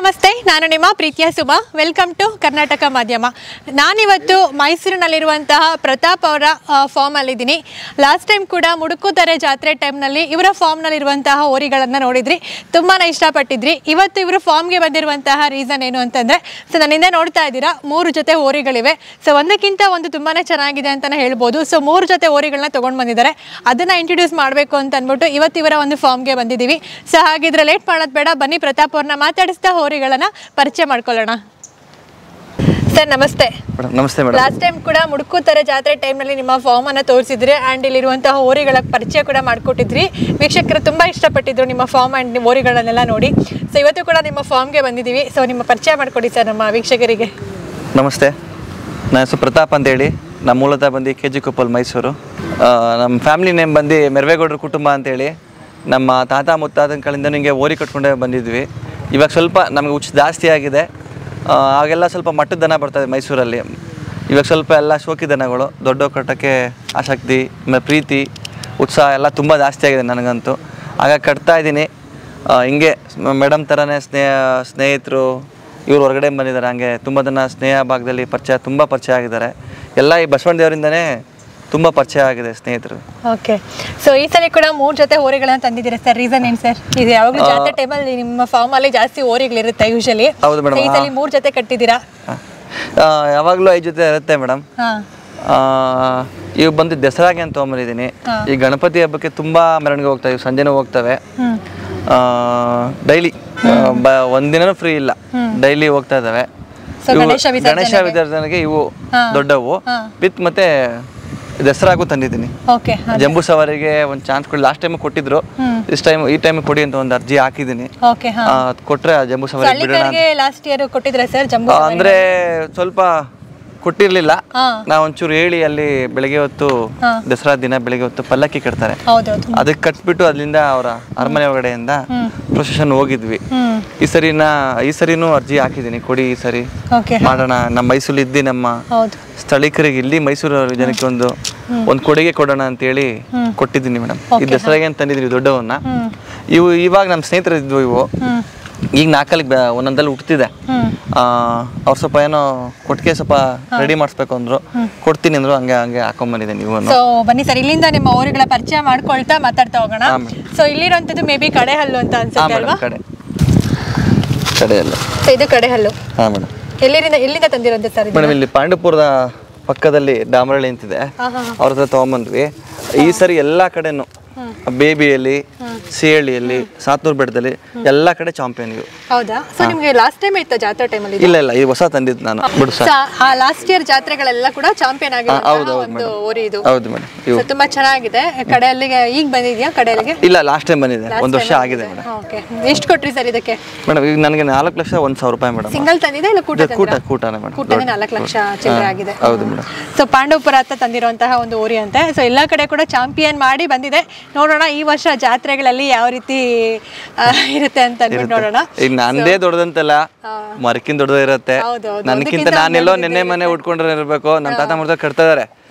ನಮಸ್ತೆ, ನಾನು ನಿಮ್ಮ ಪ್ರೀತಿಯ ಸುಮಾ. ವೆಲ್ಕಮ್ ಟು ಕರ್ನಾಟಕ ಮಾಧ್ಯಮ. ನಾನಿವತ್ತು ಮೈಸೂರಿನಲ್ಲಿರುವಂತಹ ಪ್ರತಾಪ್ ಅವರ ಫಾರ್ಮಲ್ಲಿದ್ದೀನಿ. ಲಾಸ್ಟ್ ಟೈಮ್ ಕೂಡ ಮುಡುಕುತೊರೆ ಜಾತ್ರೆ ಟೈಮ್ನಲ್ಲಿ ಇವರ ಫಾರ್ಮ್ನಲ್ಲಿರುವಂತಹ ಓರಿಗಳನ್ನು ನೋಡಿದ್ರಿ, ತುಂಬಾ ಇಷ್ಟಪಟ್ಟಿದ್ರಿ. ಇವತ್ತು ಇವರು ಫಾರ್ಮ್ಗೆ ಬಂದಿರುವಂತಹ ರೀಸನ್ ಏನು ಅಂತಂದರೆ, ನನ್ನಿಂದ ನೋಡ್ತಾ ಇದ್ದೀರಾ 3 ಜೊತೆ ಓರಿಗಳಿವೆ. ಒಂದಕ್ಕಿಂತ ಒಂದು ತುಂಬಾ ಚೆನ್ನಾಗಿದೆ ಅಂತಲೇ ಹೇಳ್ಬೋದು. 3 ಜೊತೆ ಓರಿಗಳನ್ನ ತೊಗೊಂಡು ಬಂದಿದ್ದಾರೆ. ಅದನ್ನು ಇಂಟ್ರೊಡ್ಯೂಸ್ ಮಾಡಬೇಕು ಅಂತ ಅಂದ್ಬಿಟ್ಟು ಇವತ್ತು ಇವರ ಒಂದು ಫಾರ್ಮ್ಗೆ ಬಂದಿದ್ದೀವಿ. ಹಾಗಿದ್ರೆ ಲೇಟ್ ಮಾಡೋದು ಬೇಡ, ಬನ್ನಿ ಪ್ರತಾಪ್ ಅವ್ರನ್ನ ಮಾತಾಡಿಸ್ತಾ ಓರಿಗಳನ್ನ ಪರಿಚಯ ಮಾಡ್ಕೊಳ್ಳೋಣ. ಸರ್ ನಮಸ್ತೆ. ನಮಸ್ತೆ ಮೇಡಮ್. ಲಾಸ್ಟ್ ಟೈಮ್ ಕೂಡ ಮುಡುಕುತೊರೆ ಜಾತ್ರೆ ಟೈಮ್ನಲ್ಲಿ ನಿಮ್ಮ ಫಾರ್ಮ್ ಅನ್ನ ತೋರಿಸಿದ್ರಿ ಆ್ಯಂಡ್ ಇಲ್ಲಿರುವಂತಹ ಓರಿಗಳ ಪರಿಚಯ ಕೂಡ ಮಾಡಿಕೊಟ್ಟಿದ್ರಿ. ವೀಕ್ಷಕರು ತುಂಬ ಇಷ್ಟಪಟ್ಟಿದ್ರು ನಿಮ್ಮ ಫಾರ್ಮ್ ಆ್ಯಂಡ್ ಓರಿಗಳನ್ನೆಲ್ಲ ನೋಡಿ. ಇವತ್ತು ಕೂಡ ನಿಮ್ಮ ಫಾರ್ಮ್ಗೆ ಬಂದಿದ್ದೀವಿ. ನಿಮ್ಮ ಪರಿಚಯ ಮಾಡಿಕೊಡಿ ಸರ್ ನಮ್ಮ ವೀಕ್ಷಕರಿಗೆ. ನಮಸ್ತೆ, ನನ್ನ ಹೆಸರು ಪ್ರತಾಪ್ ಅಂತೇಳಿ. ನಮ್ಮ ಮೂಲತಃ ಬಂದು KG ಕೊಪ್ಪಲ್, ಮೈಸೂರು. ನಮ್ಮ ಫ್ಯಾಮಿಲಿ ನೇಮ್ ಬಂದು ಮೆರವೇಗೌಡರ ಕುಟುಂಬ ಅಂತೇಳಿ. ನಮ್ಮ ತಾತ ಮುತ್ತಾತನ ಕಡೆಯಿಂದ ನಿಮಗೆ ಓರಿ ಕಟ್ಕೊಂಡೇ ಬಂದಿದ್ವಿ. ಇವಾಗ ಸ್ವಲ್ಪ ನಮಗೆ ಹುಚ್ಚು ಜಾಸ್ತಿ ಆಗಿದೆ. ಆಗೆಲ್ಲ ಸ್ವಲ್ಪ ಮಟ್ಟದ ದನ ಬರ್ತದೆ ಮೈಸೂರಲ್ಲಿ. ಇವಾಗ ಸ್ವಲ್ಪ ಎಲ್ಲ ಶೋಕಿ ದನಗಳು, ದೊಡ್ಡ ಕಟ್ಟೋಕ್ಕೆ ಆಸಕ್ತಿ, ಪ್ರೀತಿ, ಉತ್ಸಾಹ ಎಲ್ಲ ತುಂಬ ಜಾಸ್ತಿ ಆಗಿದೆ ನನಗಂತೂ. ಆಗ ಕಟ್ತಾ ಇದ್ದೀನಿ. ಹಿಂಗೆ ಮೇಡಮ್ ಥರನೇ ಸ್ನೇಹಿತರು ಇವ್ರು ಹೊರಗಡೆ ಬಂದಿದ್ದಾರೆ. ಹಂಗೆ ತುಂಬ ಜನ ಸ್ನೇಹ ಭಾಗದಲ್ಲಿ ತುಂಬ ಪರಿಚಯ ಆಗಿದ್ದಾರೆ. ಎಲ್ಲ ಈ ಬಸವಣ್ಣ ದೇವರಿಂದನೇ ತುಂಬ ಪರಿಚಯ ಆಗಿದೆ ಸ್ನೇಹಿತರು. ಓಕೆ, ಈ ಸಲ ಕೂಡ 3 ಜೊತೆ ಓರಿಗಳನ್ನ ತಂದಿದ್ದೀರಾ ಸರ್. ರೀಸನ್ ಏನು ಸರ್? ಇದು ಯಾವಾಗಲೂ ಜಾತ್ರೆ ಟೈಮಲ್ಲಿ ನಿಮ್ಮ ಫಾರ್ಮ್ ಅಲ್ಲಿ ಜಾಸ್ತಿ ಓರಿಗಳಿರುತ್ತೆ ಯೂಶಲಿ. ಹೌದು ಮೇಡಮ್. ಈ ಸಲ 3 ಜೊತೆ ಕಟ್ಟಿದ್ದೀರಾ? ಯಾವಾಗಲೂ 5 ಜೊತೆ ಇರುತ್ತೆ ಮೇಡಮ್. ಇವು ಬಂದು ದಸರಾಗೆ ಅಂತ ತೊಗೊಂಬಂದಿದ್ದೀನಿ. ಈ ಗಣಪತಿ ಹಬ್ಬಕ್ಕೆ ತುಂಬ ಮೆರವಣಿಗೆ ಹೋಗ್ತವೆ. ಇವು ಸಂಜೆನೂ ಹೋಗ್ತವೆ. ಡೈಲಿ ಒಂದಿನೂ ಫ್ರೀ ಇಲ್ಲ, ಡೈಲಿ ಹೋಗ್ತಾ ಇದ್ದಾವೆ. ಗಣೇಶ ವಿಸರ್ಜನೆಗೆ ಇವು ದೊಡ್ಡವು ವಿತ್ ಮತ್ತೆ ದಸರಾಗೂ ತಂದಿದ್ದೀನಿ. ಜಂಬೂ ಸವಾರಿಗೆ ಒಂದು ಚಾನ್ಸ್ ಕೊಡಿ. ಲಾಸ್ಟ್ ಟೈಮ್ ಕೊಟ್ಟಿದ್ರು, ಈ ಟೈಮ್ ಕೊಡಿ ಅಂತ ಒಂದು ಅರ್ಜಿ ಹಾಕಿದ್ದೀನಿ. ಕೊಟ್ರೆ ಜಂಬೂ ಸವಾರಿ ಬಿಡೋಣ ಅಂದ್ರೆ ಸ್ವಲ್ಪ ಕೊಟ್ಟಿರ್ಲಿಲ್ಲ. ನಾವು ಒಂಚೂರು ಹೇಳಿ ಅಲ್ಲಿ ಬೆಳಗ್ಗೆ ಹೊತ್ತು ದಸರಾ ದಿನ ಬೆಳಗ್ಗೆ ಹೊತ್ತು ಪಲ್ಲಕ್ಕಿ ಕಟ್ತಾರೆ, ಅದಕ್ಕೆ ಕಟ್ಬಿಟ್ಟು ಅಲ್ಲಿಂದ ಅವರ ಅರಮನೆ ಒಳಗಡೆಯಿಂದ ಪ್ರೊಸೆಷನ್ ಹೋಗಿದ್ವಿ. ಈ ಸರಿನೂ ಅರ್ಜಿ ಹಾಕಿದ್ದೀನಿ, ಕೊಡಿ ಈ ಸರಿ ಮಾಡೋಣ. ನಮ್ಮ ಮೈಸೂರಲ್ಲಿ ಇದ್ದಿ ನಮ್ಮ ಸ್ಥಳೀಕರಿಗೆ ಇಲ್ಲಿ ಮೈಸೂರು ಜನಕ್ಕೆ ಒಂದು ಕೊಡುಗೆ ಕೊಡೋಣ ಅಂತ ಹೇಳಿ ಕೊಟ್ಟಿದ್ದೀನಿ ಮೇಡಮ್. ಈ ದಸರಾಗೆ ಅಂತ ತಂದಿದ್ವಿ ದೊಡ್ಡವನ್ನ. ಇವಾಗ ನಮ್ಮ ಸ್ನೇಹಿತರು ಇದ್ವು. ಇವು ಈಗ 4 ಒಂದೊಂದಲ್ಲಿ ಹುಟ್ಟಿದೆ. ಅವ್ರು ಸ್ವಲ್ಪ ಏನೋ ಕೊಟ್ಟಿಗೆ ಸ್ವಲ್ಪ ರೆಡಿ ಮಾಡಿಸ್ಬೇಕು ಅಂದ್ರು, ಕೊಡ್ತೀನಿ ಅಂದ್ರು. ಹಂಗೆ ಹಾಕೊಂಡ್ಬಂದಿದೆ. ನೀವು ಬನ್ನಿ ಸರ್, ಇಲ್ಲಿಂದ ನಿಮ್ಮ ಓರಿಗಳ ಪರಿಚಯ ಮಾಡ್ಕೊಳ್ತಾ ಮಾತಾಡ್ತಾ ಹೋಗೋಣ. ಇಲ್ಲಿರುವಂತದ್ದು ಮೇ ಬಿ ಕಡೆಹಲ್ಲು ಅಂತ ಅನ್ಸುತ್ತೆ ಅಲ್ವಾ? ಕಡೆಹಲ್ಲು. ಇದು ಕಡೆಹಲ್ಲು. ಹಾ ಮೇಡಮ್. ಎಲ್ಲಿಂದ ತಂದಿರೋದು ಸರ್? ಮೇಡಮ್ ಇಲ್ಲಿ ಪಾಂಡವಪುರದ ಪಕ್ಕದಲ್ಲಿ ಡಾಮರಳ್ಳಿ ಅಂತಿದೆ, ಅವ್ರ ಹತ್ರ ತಗೊಂಬಂದ್ವಿ. ಈ ಸರಿ ಎಲ್ಲಾ ಕಡೆನು ಬೇಬಿಯಲ್ಲಿ, ಸಿಹಳ್ಳಿಯಲ್ಲಿ, ಸಾತ್ನೂರು ಬೆಟ್ಟದಲ್ಲಿ ಎಲ್ಲ ಕಡೆ ಚಾಂಪಿಯನ್ ಇವು. ಹೌದಾ? ನಿಮಗೆ ಲಾಸ್ಟ್ ಟೈಮ್ ಇತ್ತು ಜಾತ್ರೆ ಟೈಮಲ್ಲಿ? ಇಲ್ಲ, ಈ ಹೊಸ ತಂದಿದ್ದು ನಾನು. ಲಾಸ್ಟ್ ಇಯರ್ ಜಾತ್ರೆಗಳೆಲ್ಲ ಕೂಡ ಚಾಂಪಿಯನ್ ಆಗಿರೋ ಒಂದು ಓರಿ ಇದು. ಹೌದು ಮೇಡಮ್, ಇವು ತುಂಬಾ ಚೆನ್ನಾಗಿದೆ. ಕಡೆಯಲ್ಲಿಗೆ ಈಗ ಬಂದಿದ್ಯಾ? ಕಡೆಯಲ್ಲಿಗೆ ಇಲ್ಲ, ಲಾಸ್ಟ್ ಟೈಮ್ ಬಂದಿದೆ, 1 ವರ್ಷ ಆಗಿದೆ ಮೇಡಮ್. ಓಕೆ, ಎಷ್ಟು ಕೊಟ್ರಿ ಸರ್ ಇದಕ್ಕೆ? ಮೇಡಮ್ ಈಗ ನನಗೆ 4,01,000 ರೂಪಾಯಿ ಮೇಡಮ್. ಸಿಂಗಲ್ ತಂದಿದೆ ಇಲ್ಲ ಕೂಟನೇ ಮೇಡಮ್? ಕೂಟನೇ 4 ಲಕ್ಷ ಚಿಲ್ಲರೆ ಆಗಿದೆ. ಹೌದು ಮೇಡಮ್. ಪಾಂಡವಪುರ ಹತ್ತ ತಂದಿರುವಂತಹ ಒಂದು ಓರಿ ಅಂತೆ. ಎಲ್ಲ ಕಡೆ ಕೂಡ ಚಾಂಪಿಯನ್ ಮಾಡಿ ಬಂದಿದೆ. ನೋಡೋಣ ಈ ವರ್ಷ ಜಾತ್ರೆಗಳಲ್ಲಿ ಯಾವ ರೀತಿ ಇರುತ್ತೆ ಅಂತ ಅಂದ್ಬಿಟ್ಟು ನೋಡೋಣ. ಈಗ ನಂದೇ ದೊಡ್ಡದಂತಲ್ಲ, ಮರಕಿನ್ ದೊಡ್ಡದ ಇರುತ್ತೆ. ನನ್ಕಿಂತ ನಾನೆಲ್ಲೋ ನೆನ್ನೆ ಮನೆ ಉಟ್ಕೊಂಡ್ರೆ ಇರ್ಬೇಕು. ನನ್ನ ತಾತ ಮುರ್ದ ಕಟ್ತಾ ಇದಾರೆ,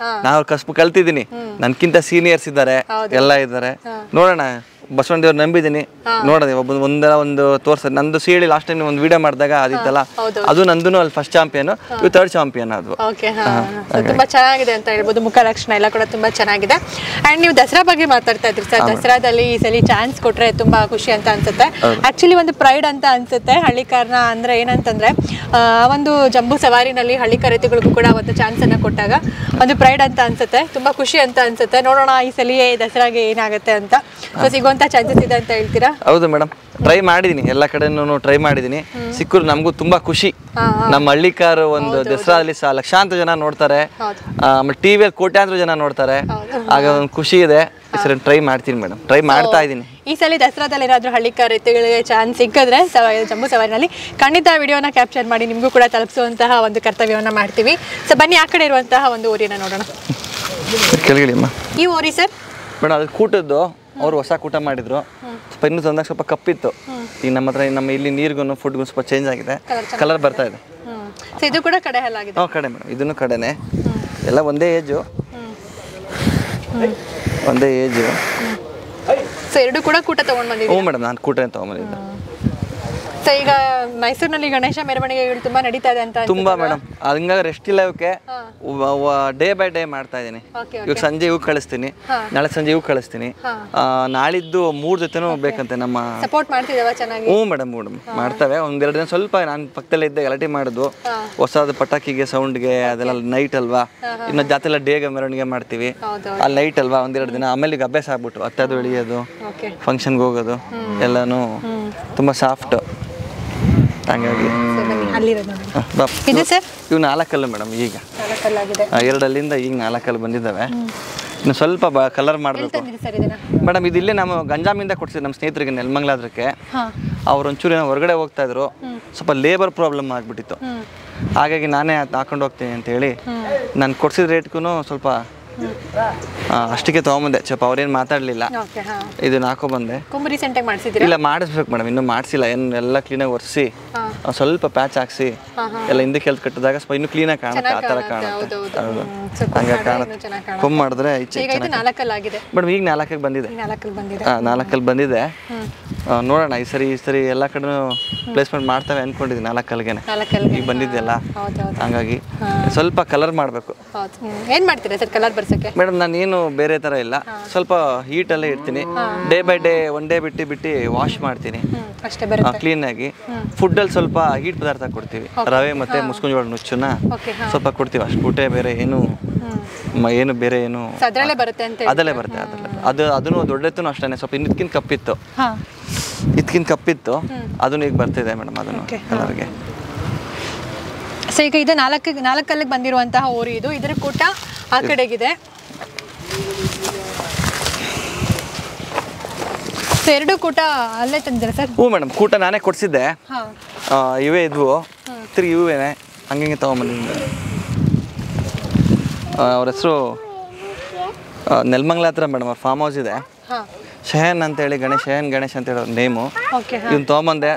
ನಾನು ಕಸ್ಬು ಕಲ್ತಿದ್ದೀನಿ. ನನ್ಕಿಂತ ಸೀನಿಯರ್ಸ್ ಇದ್ದಾರೆ, ಎಲ್ಲ ಇದ್ದಾರೆ. ನೋಡೋಣ, ಬಸವಣ್ಣ ದೇವ್ರು ನಂಬಿದ್ದೀನಿ. ನೋಡೋಣ ಒಂದು ತೋರ್ಸ. ನಂದು ಸಿಹಳ್ಳಿ ಲಾಸ್ಟ್ ಟೈಮ್ ಒಂದು ವಿಡಿಯೋ ಮಾಡಿದಾಗ ಅದಿತ್ತಲ್ಲ, ಅದು ನಂದು ಅಲ್ಲಿ ಫಸ್ಟ್ ಚಾಂಪಿಯನ್, ಇವು 3rd ಚಾಂಪಿಯನ್. ಅದು ತುಂಬಾ ಚೆನ್ನಾಗಿದೆ ಅಂತ ಹೇಳ್ಬೋದು. ಮುಖ ಲಕ್ಷಣ ಎಲ್ಲ ಕೂಡ ತುಂಬಾ ಚೆನ್ನಾಗಿದೆ. ಅಂಡ್ ನೀವು ದಸರಾ ಬಗ್ಗೆ ಮಾತಾಡ್ತಾ ಇದ್ರಿ ಸರ್. ದಸರಾದಲ್ಲಿ ಈ ಸಲ ಚಾನ್ಸ್ ಕೊಟ್ರೆ ತುಂಬಾ ಖುಷಿ ಅಂತ ಅನ್ಸುತ್ತೆ. ಆಕ್ಚುಲಿ ಒಂದು ಪ್ರೈಡ್ ಅಂತ ಅನ್ಸುತ್ತೆ ಹಳ್ಳಿಕಾರನ. ಅಂದ್ರೆ ಏನಂತಂದ್ರೆ ಒಂದು ಜಂಬೂ ಸವಾರಿನಲ್ಲಿ ಹಳ್ಳಿಕಾರ ರೈತಗಳಿಗೂ ಕೂಡ ಒಂದು ಚಾನ್ಸ್ ಅನ್ನ ಕೊಟ್ಟಾಗ ಒಂದು ಪ್ರೈಡ್ ಅಂತ ಅನ್ಸುತ್ತೆ, ತುಂಬಾ ಖುಷಿ ಅಂತ ಅನ್ಸುತ್ತೆ. ನೋಡೋಣ ಈ ಸಲ ದಸರಾಗೆ ಏನಾಗುತ್ತೆ ಅಂತ. ಸಿಗುವಂತ ಚಾನ್ಸಸ್ ಇದೆ ಅಂತ ಹೇಳ್ತೀರಾ? ಹೌದು ಮೇಡಮ್, ಟ್ರೈ ಮಾಡಿದೀನಿ, ಎಲ್ಲ ಕಡೆನೂ ಟ್ರೈ ಮಾಡಿದೀನಿ. ಸಿಕ್ಕರು ನಮಗೂ ತುಂಬಾ ಖುಷಿ. ನಮ್ಮ ಹಳ್ಳಿಕಾರು ಒಂದು ದಸರಾದಲ್ಲಿ ಲಕ್ಷಾಂತರ ಜನ ನೋಡ್ತಾರೆ, ಟಿವಿಯಲ್ಲಿ ಕೋಟ್ಯಾಂತರ ಜನ ನೋಡ್ತಾರೆ. ಆಗ ಒಂದು ಖುಷಿ ಇದೆ. ಟ್ರೈ ಮಾಡ್ತೀನಿ ಮೇಡಮ್, ಟ್ರೈ ಮಾಡ್ತಾ ಇದ್ದೀನಿ. ಈ ಸಲ ದಸರಾದಲ್ಲಿ ಏನಾದರೂ ಹಳ್ಳಿಕಾರ ರೈತಗಳಿಗೆ ಚಾನ್ಸ್ ಸಿಕ್ಕಿದ್ರೆ ಜಂಬೂ ಸವಾರಿನಲ್ಲಿ ಖಂಡಿತ ವಿಡಿಯೋನ ಕ್ಯಾಪ್ಚರ್ ಮಾಡಿ ನಿಮಗೂ ಕೂಡ ತಲುಪಿಸುವಂತಹ ಒಂದು ಕರ್ತವ್ಯವನ್ನು ಮಾಡ್ತೀವಿ. ಬನ್ನಿ ಆ ಕಡೆ ಇರುವಂತಹ ಒಂದು ಓರಿನ ನೋಡೋಣ. ಕೆಳಗಡೆ ಈ ಓರಿ ಸರ್ ಮೇಡಮ್, ಅದು ಕೂಟದ್ದು ಅವ್ರು ಹೊಸ ಕೂಟ ಮಾಡಿದ್ರು. ಇನ್ನೂ ತಂದಾಗ ಸ್ವಲ್ಪ ಕಪ್ಪಿತ್ತು. ಈಗ ನಮ್ಮ ಹತ್ರ ನಮ್ಮ ಇಲ್ಲಿ ನೀರಿಗೂ ಫುಡ್ಗೂ ಸ್ವಲ್ಪ ಚೇಂಜ್ ಆಗಿದೆ, ಕಲರ್ ಬರ್ತಾ ಇದೆ. ಇದು ಕೂಡ ಕಡೆ ಹಲ್ಲಾಗಿದೆ? ಕಡೆ ಮೇಡಮ್, ಇದನ್ನು ಕಡೆನೆ. ಎಲ್ಲ ಒಂದೇ ಏಜು. ಎರಡು ಕೂಡ ಕೂಟ ತಗೊಂಡು ಬಂದಿದ್ದೀವಿ? ಹ್ಞೂ ಮೇಡಮ್, ನಾನು ಕೂಟನೇ ತೊಗೊಂಬಂದಿದ್ದೆ. ಸೊ ಈಗ ಮೈಸೂರಿನಲ್ಲಿ ಗಣೇಶ ಮೆರವಣಿಗೆಗಳು ತುಂಬಾ ನಡೀತಾ ಇದೆ ಅಂತ ತುಂಬಾ ಮೇಡಮ್, ಹಂಗಾಗಿ ರೆಸ್ಟ್ ಇಲ್ಲ ಇವಕ್ಕೆ. ಡೇ ಬೈ ಡೇ ಮಾಡ್ತಾ ಇದ್ದೀನಿ. ಇವಾಗ ಸಂಜೆ ಇವಾಗ ಕಳಿಸ್ತೀನಿ, ನಾಳೆ ಸಂಜೆ ಇವಾಗ ಕಳಿಸ್ತೀನಿ, ನಾಳಿದ್ದು 3 ಜೊತೆನೂ ಬೇಕಂತೆ. ನಮ್ಮ ಸಪೋರ್ಟ್ ಮಾಡ್ತಿದ್ದಾವ ಚೆನ್ನಾಗಿ? ಹ್ಞೂ ಮೇಡಮ್ ಮಾಡ್ತವೆ. ಒಂದೆರಡು ದಿನ ಸ್ವಲ್ಪ ನಾನು ಪಕ್ಕದಲ್ಲೇ ಇದ್ದೆ, ಗಲಾಟೆ ಮಾಡಿದ್ವು. ಹೊಸದು ಪಟಾಕಿಗೆ ಸೌಂಡ್ಗೆ ಅದೆಲ್ಲ ನೈಟ್ ಅಲ್ವಾ, ಇನ್ನು ಜಾತ್ರೆ ಎಲ್ಲ ಡೇಗೆ ಮೆರವಣಿಗೆ ಮಾಡ್ತೀವಿ, ಅಲ್ಲಿ ನೈಟ್ ಅಲ್ವಾ ಒಂದೆರಡು ದಿನ. ಆಮೇಲೆ ಈಗ ಅಭ್ಯಾಸ ಆಗ್ಬಿಟ್ಟು ಹತ್ತೋದು ಇಳಿಯೋದು, ಫಂಕ್ಷನ್ಗೆ ಹೋಗೋದು ಎಲ್ಲಾನು ತುಂಬ ಸಾಫ್ಟ್. ಹಂಗಾಗಿ ಇವು 4 ಕಲ್ಲು ಮೇಡಮ್. ಈಗ 2 ಈಗ 4 ಕಲ್ಲು ಬಂದಿದ್ದಾವೆ. ಇನ್ನು ಸ್ವಲ್ಪ ಕಲರ್ ಮಾಡಬೇಕು ಮೇಡಮ್. ಇದು ಇಲ್ಲೇ ನಾವು ಗಂಜಾಮಿಂದ ಕೊಡ್ಸಿದ್ವಿ ನಮ್ಮ ಸ್ನೇಹಿತರಿಗೆ ನೆಲಮಂಗಲಾದ್ರಕ್ಕೆ. ಅವ್ರು ಒಂಚೂರು ಏನೋ ಹೊರಗಡೆ ಹೋಗ್ತಾ ಇದ್ರು, ಸ್ವಲ್ಪ ಲೇಬರ್ ಪ್ರಾಬ್ಲಮ್ ಆಗಿಬಿಟ್ಟಿತ್ತು. ಹಾಗಾಗಿ ನಾನೇ ಹಾಕೊಂಡು ಹೋಗ್ತೀನಿ ಅಂತೇಳಿ ನಾನು ಕೊಡ್ಸಿದ ರೇಟ್ಗೂ ಸ್ವಲ್ಪ ಅಷ್ಟಕ್ಕೆ ತೊಗೊಂಬಂದೆ. ಸ್ವಲ್ಪ ಅವ್ರೇನು ಮಾತಾಡಲಿಲ್ಲ, ಇದನ್ನ ಹಾಕೊಂಬಂದೆ. ಇಲ್ಲ ಮಾಡಿಸ್ಬೇಕು ಮೇಡಮ್, ಇನ್ನೂ ಮಾಡಿಸಿಲ್ಲ. ಎಲ್ಲ ಕ್ಲೀನಾಗಿ ಒರೆಸಿ ಸ್ವಲ್ಪ ಪ್ಯಾಚ್ ಹಾಕ್ಸಿ ಎಲ್ಲ ಹಿಂದಕ್ಕೆ ಹೆಲ್ತ್ ಕಟ್ಟಿದಾಗ ಸ್ವಲ್ಪ ಇನ್ನೂ ಕ್ಲೀನಾಗಿ ಕಾಣುತ್ತೆ. ಆ ಥರ ಕಾಣುತ್ತೆ. ಹಂಗಾಗಿ ಕಾಣುತ್ತೆ. ಕೊಂಬ್ ಮಾಡಿದ್ರೆ ಮೇಡಮ್ ಈಗ 4 ಬಂದಿದೆ. 4 ಬಂದಿದೆ. ನೋಡೋಣ ಈ ಸರಿ ಎಲ್ಲ ಕಡೆ ಪ್ಲೇಸ್ಮೆಂಟ್ ಮಾಡ್ತವೆ ಅನ್ಕೊಂಡಿದ್ದೀನಿ. 4 ಕಲ್ಗೆನೆ ಈಗ ಬಂದಿದ್ದೆಲ್ಲ. ಹಂಗಾಗಿ ಸ್ವಲ್ಪ ಕಲರ್ ಮಾಡಬೇಕು. ಮೇಡಮ್ ನಾನು ಏನು ಬೇರೆ ಥರ ಇಲ್ಲ, ಸ್ವಲ್ಪ ಹೀಟಲ್ಲೇ ಇಡ್ತೀನಿ. ಡೇ ಬೈ ಡೇ 1 ಡೇ ಬಿಟ್ಟು ವಾಶ್ ಮಾಡ್ತೀನಿ ಕ್ಲೀನಾಗಿ. ಫುಡ್ಡಲ್ಲಿ ಸ್ವಲ್ಪ ಹೀಟ್ ಪದಾರ್ಥ ಕೊಡ್ತೀವಿ. ರವೆ ಮತ್ತು ಮುಸ್ಕಿನ ಜೋಳ ನುಚ್ಚನ್ನ ಸ್ವಲ್ಪ ಕೊಡ್ತೀವಿ, ಅಷ್ಟು ಬಿಟ್ಟೆ ಬೇರೆ ಏನು ಬೇರೆ ಏನು ಅದರಲ್ಲೇ ಬರುತ್ತೆ. ಅದನ್ನು ದೊಡ್ಡದೂ ಅಷ್ಟೇ. ಸ್ವಲ್ಪ ಇದಕ್ಕಿಂತ ಕಪ್ಪಿತ್ತು ಅದನ್ನು ಈಗ ಬರ್ತಿದೆ ಮೇಡಮ್. ಅದನ್ನು ಕಲರ್ಗೆ. ಸೊ ಈಗ ಇದು 4 ಕಲ್ಲಿಗೆ ಬಂದಿರುವಂತಹ ಓರಿ. ಇದರ ಕೂಟ ಆ ಕಡೆಗಿದೆ. 2 ಕೂಟ ಅಲ್ಲೇ ತಂದಿದ್ದೀರಾ ಸರ್? ಹ್ಞೂ ಮೇಡಮ್, ಕೂಟ ನಾನೇ ಕೊಡಿಸಿದ್ದೆ. ಇವೇ ಇದ್ವು, ಇವೇನೆ ಹಂಗೆ ತೊಗೊಂಬಂದಿದ್ದೆ. ಅವ್ರ ಹೆಸರು ನೆಲಮಂಗಲ ಹತ್ರ ಮೇಡಮ್. ಅವ್ರ ಫಾರ್ಮ್ ಹೌಸ್ ಇದೆ, ಶಹನ್ ಅಂತೇಳಿ, ಗಣೇಶ್ ಅಂತೇಳಿ ಅವ್ರ ನೇಮು. ಇವನು ತೊಗೊಂಬಂದೆ.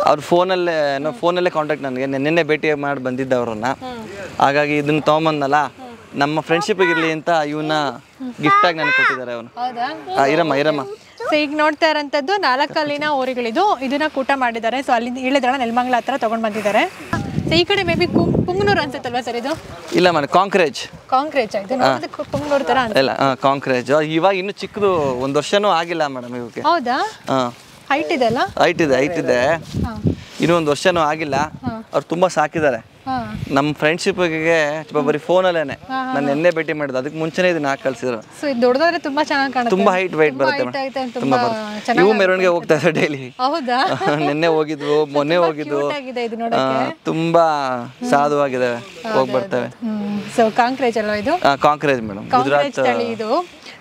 ಅವ್ರ ಫೋನಲ್ಲೇ ಕಾಂಟ್ಯಾಕ್ಟ್ ನನಗೆ ನಿನ್ನೆ ಭೇಟಿ ಮಾಡಿ ಬಂದಿದ್ದೆ ಅವ್ರನ್ನ. ಹಾಗಾಗಿ ಇದನ್ನ ತೊಗೊಂಬಂದಲ್ಲ, ನಮ್ಮ ಫ್ರೆಂಡ್ಶಿಪ್ಗೆ ಇರಲಿ ಅಂತ ಇವನ್ನ ಗಿಫ್ಟಾಗಿ ನನಗೆ ಕೊಟ್ಟಿದ್ದಾರೆ. ಅವನು ಇರಮ್ಮ. ಸೊ ಈಗ ನೋಡ್ತಾ ಇರೋಂಥದ್ದು 4 ಕಲ್ಲಿನ ಓರಿಗಳಿದು. ಇದನ್ನ ಕೂಟ ಮಾಡಿದ್ದಾರೆ. ಸೊ ಅಲ್ಲಿಂದ ಇಳಿದ್ರಣ ನೆಲಮಂಗಲ ಹತ್ರ ತೊಗೊಂಡು ಬಂದಿದ್ದಾರೆ. ಸೊ ಈ ಕಡೆ ಮೇ ಬಿ ಪುಂಗನೂರು ಅನ್ಸುತ್ತಲ್ವಾ ಸರ್ ಇದು? ಇಲ್ಲ ಮೇಡಮ್, ಕಾಂಕ್ರೇಜ್ ಪುಂಗನೂರು ತರ ಇಲ್ಲ, ಕಾಂಕ್ರೇಜ್. ಇವಾಗ ಇನ್ನು ಚಿಕ್ಕದು, 1 ವರ್ಷನೂ ಆಗಿಲ್ಲ ಮೇಡಮ್ ಇವಕ್ಕೆ. ಹೌದಾ? ಹೈಟ್ ಇದೆ ಅಲ್ಲ? ಹೈಟ್ ಇದೆ. ಇನ್ನೂ 1 ವರ್ಷನೂ ಆಗಿಲ್ಲ. ಅವ್ರು ತುಂಬಾ ಸಾಕಿದ್ದಾರೆ. ನಮ್ಮ ಫ್ರೆಂಡ್ಶಿಪ್ಗೆ ಬರೀ ಫೋನಲ್ಲೇನೆ ನಾನು ನಿನ್ನೆ ಭೇಟಿ ಮಾಡಿದ್ದು. ಅದಕ್ಕೆ ಮುಂಚೆನೇ ಇದನ್ನ ಹಾಕಿ ಕಳ್ಸಿದ್ರು. ದೊಡ್ಡದಾದ್ರೆ ತುಂಬಾ ಚೆನ್ನಾಗಿ ಕಾಣುತ್ತೆ. ತುಂಬಾ ಹೈಟ್ ವೈಟ್ ಬರುತ್ತೆ. ಇವು ಮೆರವಣಿಗೆ ಹೋಗ್ತಾ ಇದೆ ಡೈಲಿ. ಹೌದಾ? ನಿನ್ನೆ ಹೋಗಿದ್ವು, ಮೊನ್ನೆ ಹೋಗಿದ್ವು. ತುಂಬಾ ಸಾಧುವಾಗಿದೆ, ಹೋಗಿ ಬರ್ತವೆ. ಸೊ ಕಾಂಕ್ರೇಜ್ ಅಲ್ವಾ ಇದು? ಕಾಂಕ್ರೇಜ್ ಮೇಡಮ್, ಗುಜರಾತ್ ಇದು.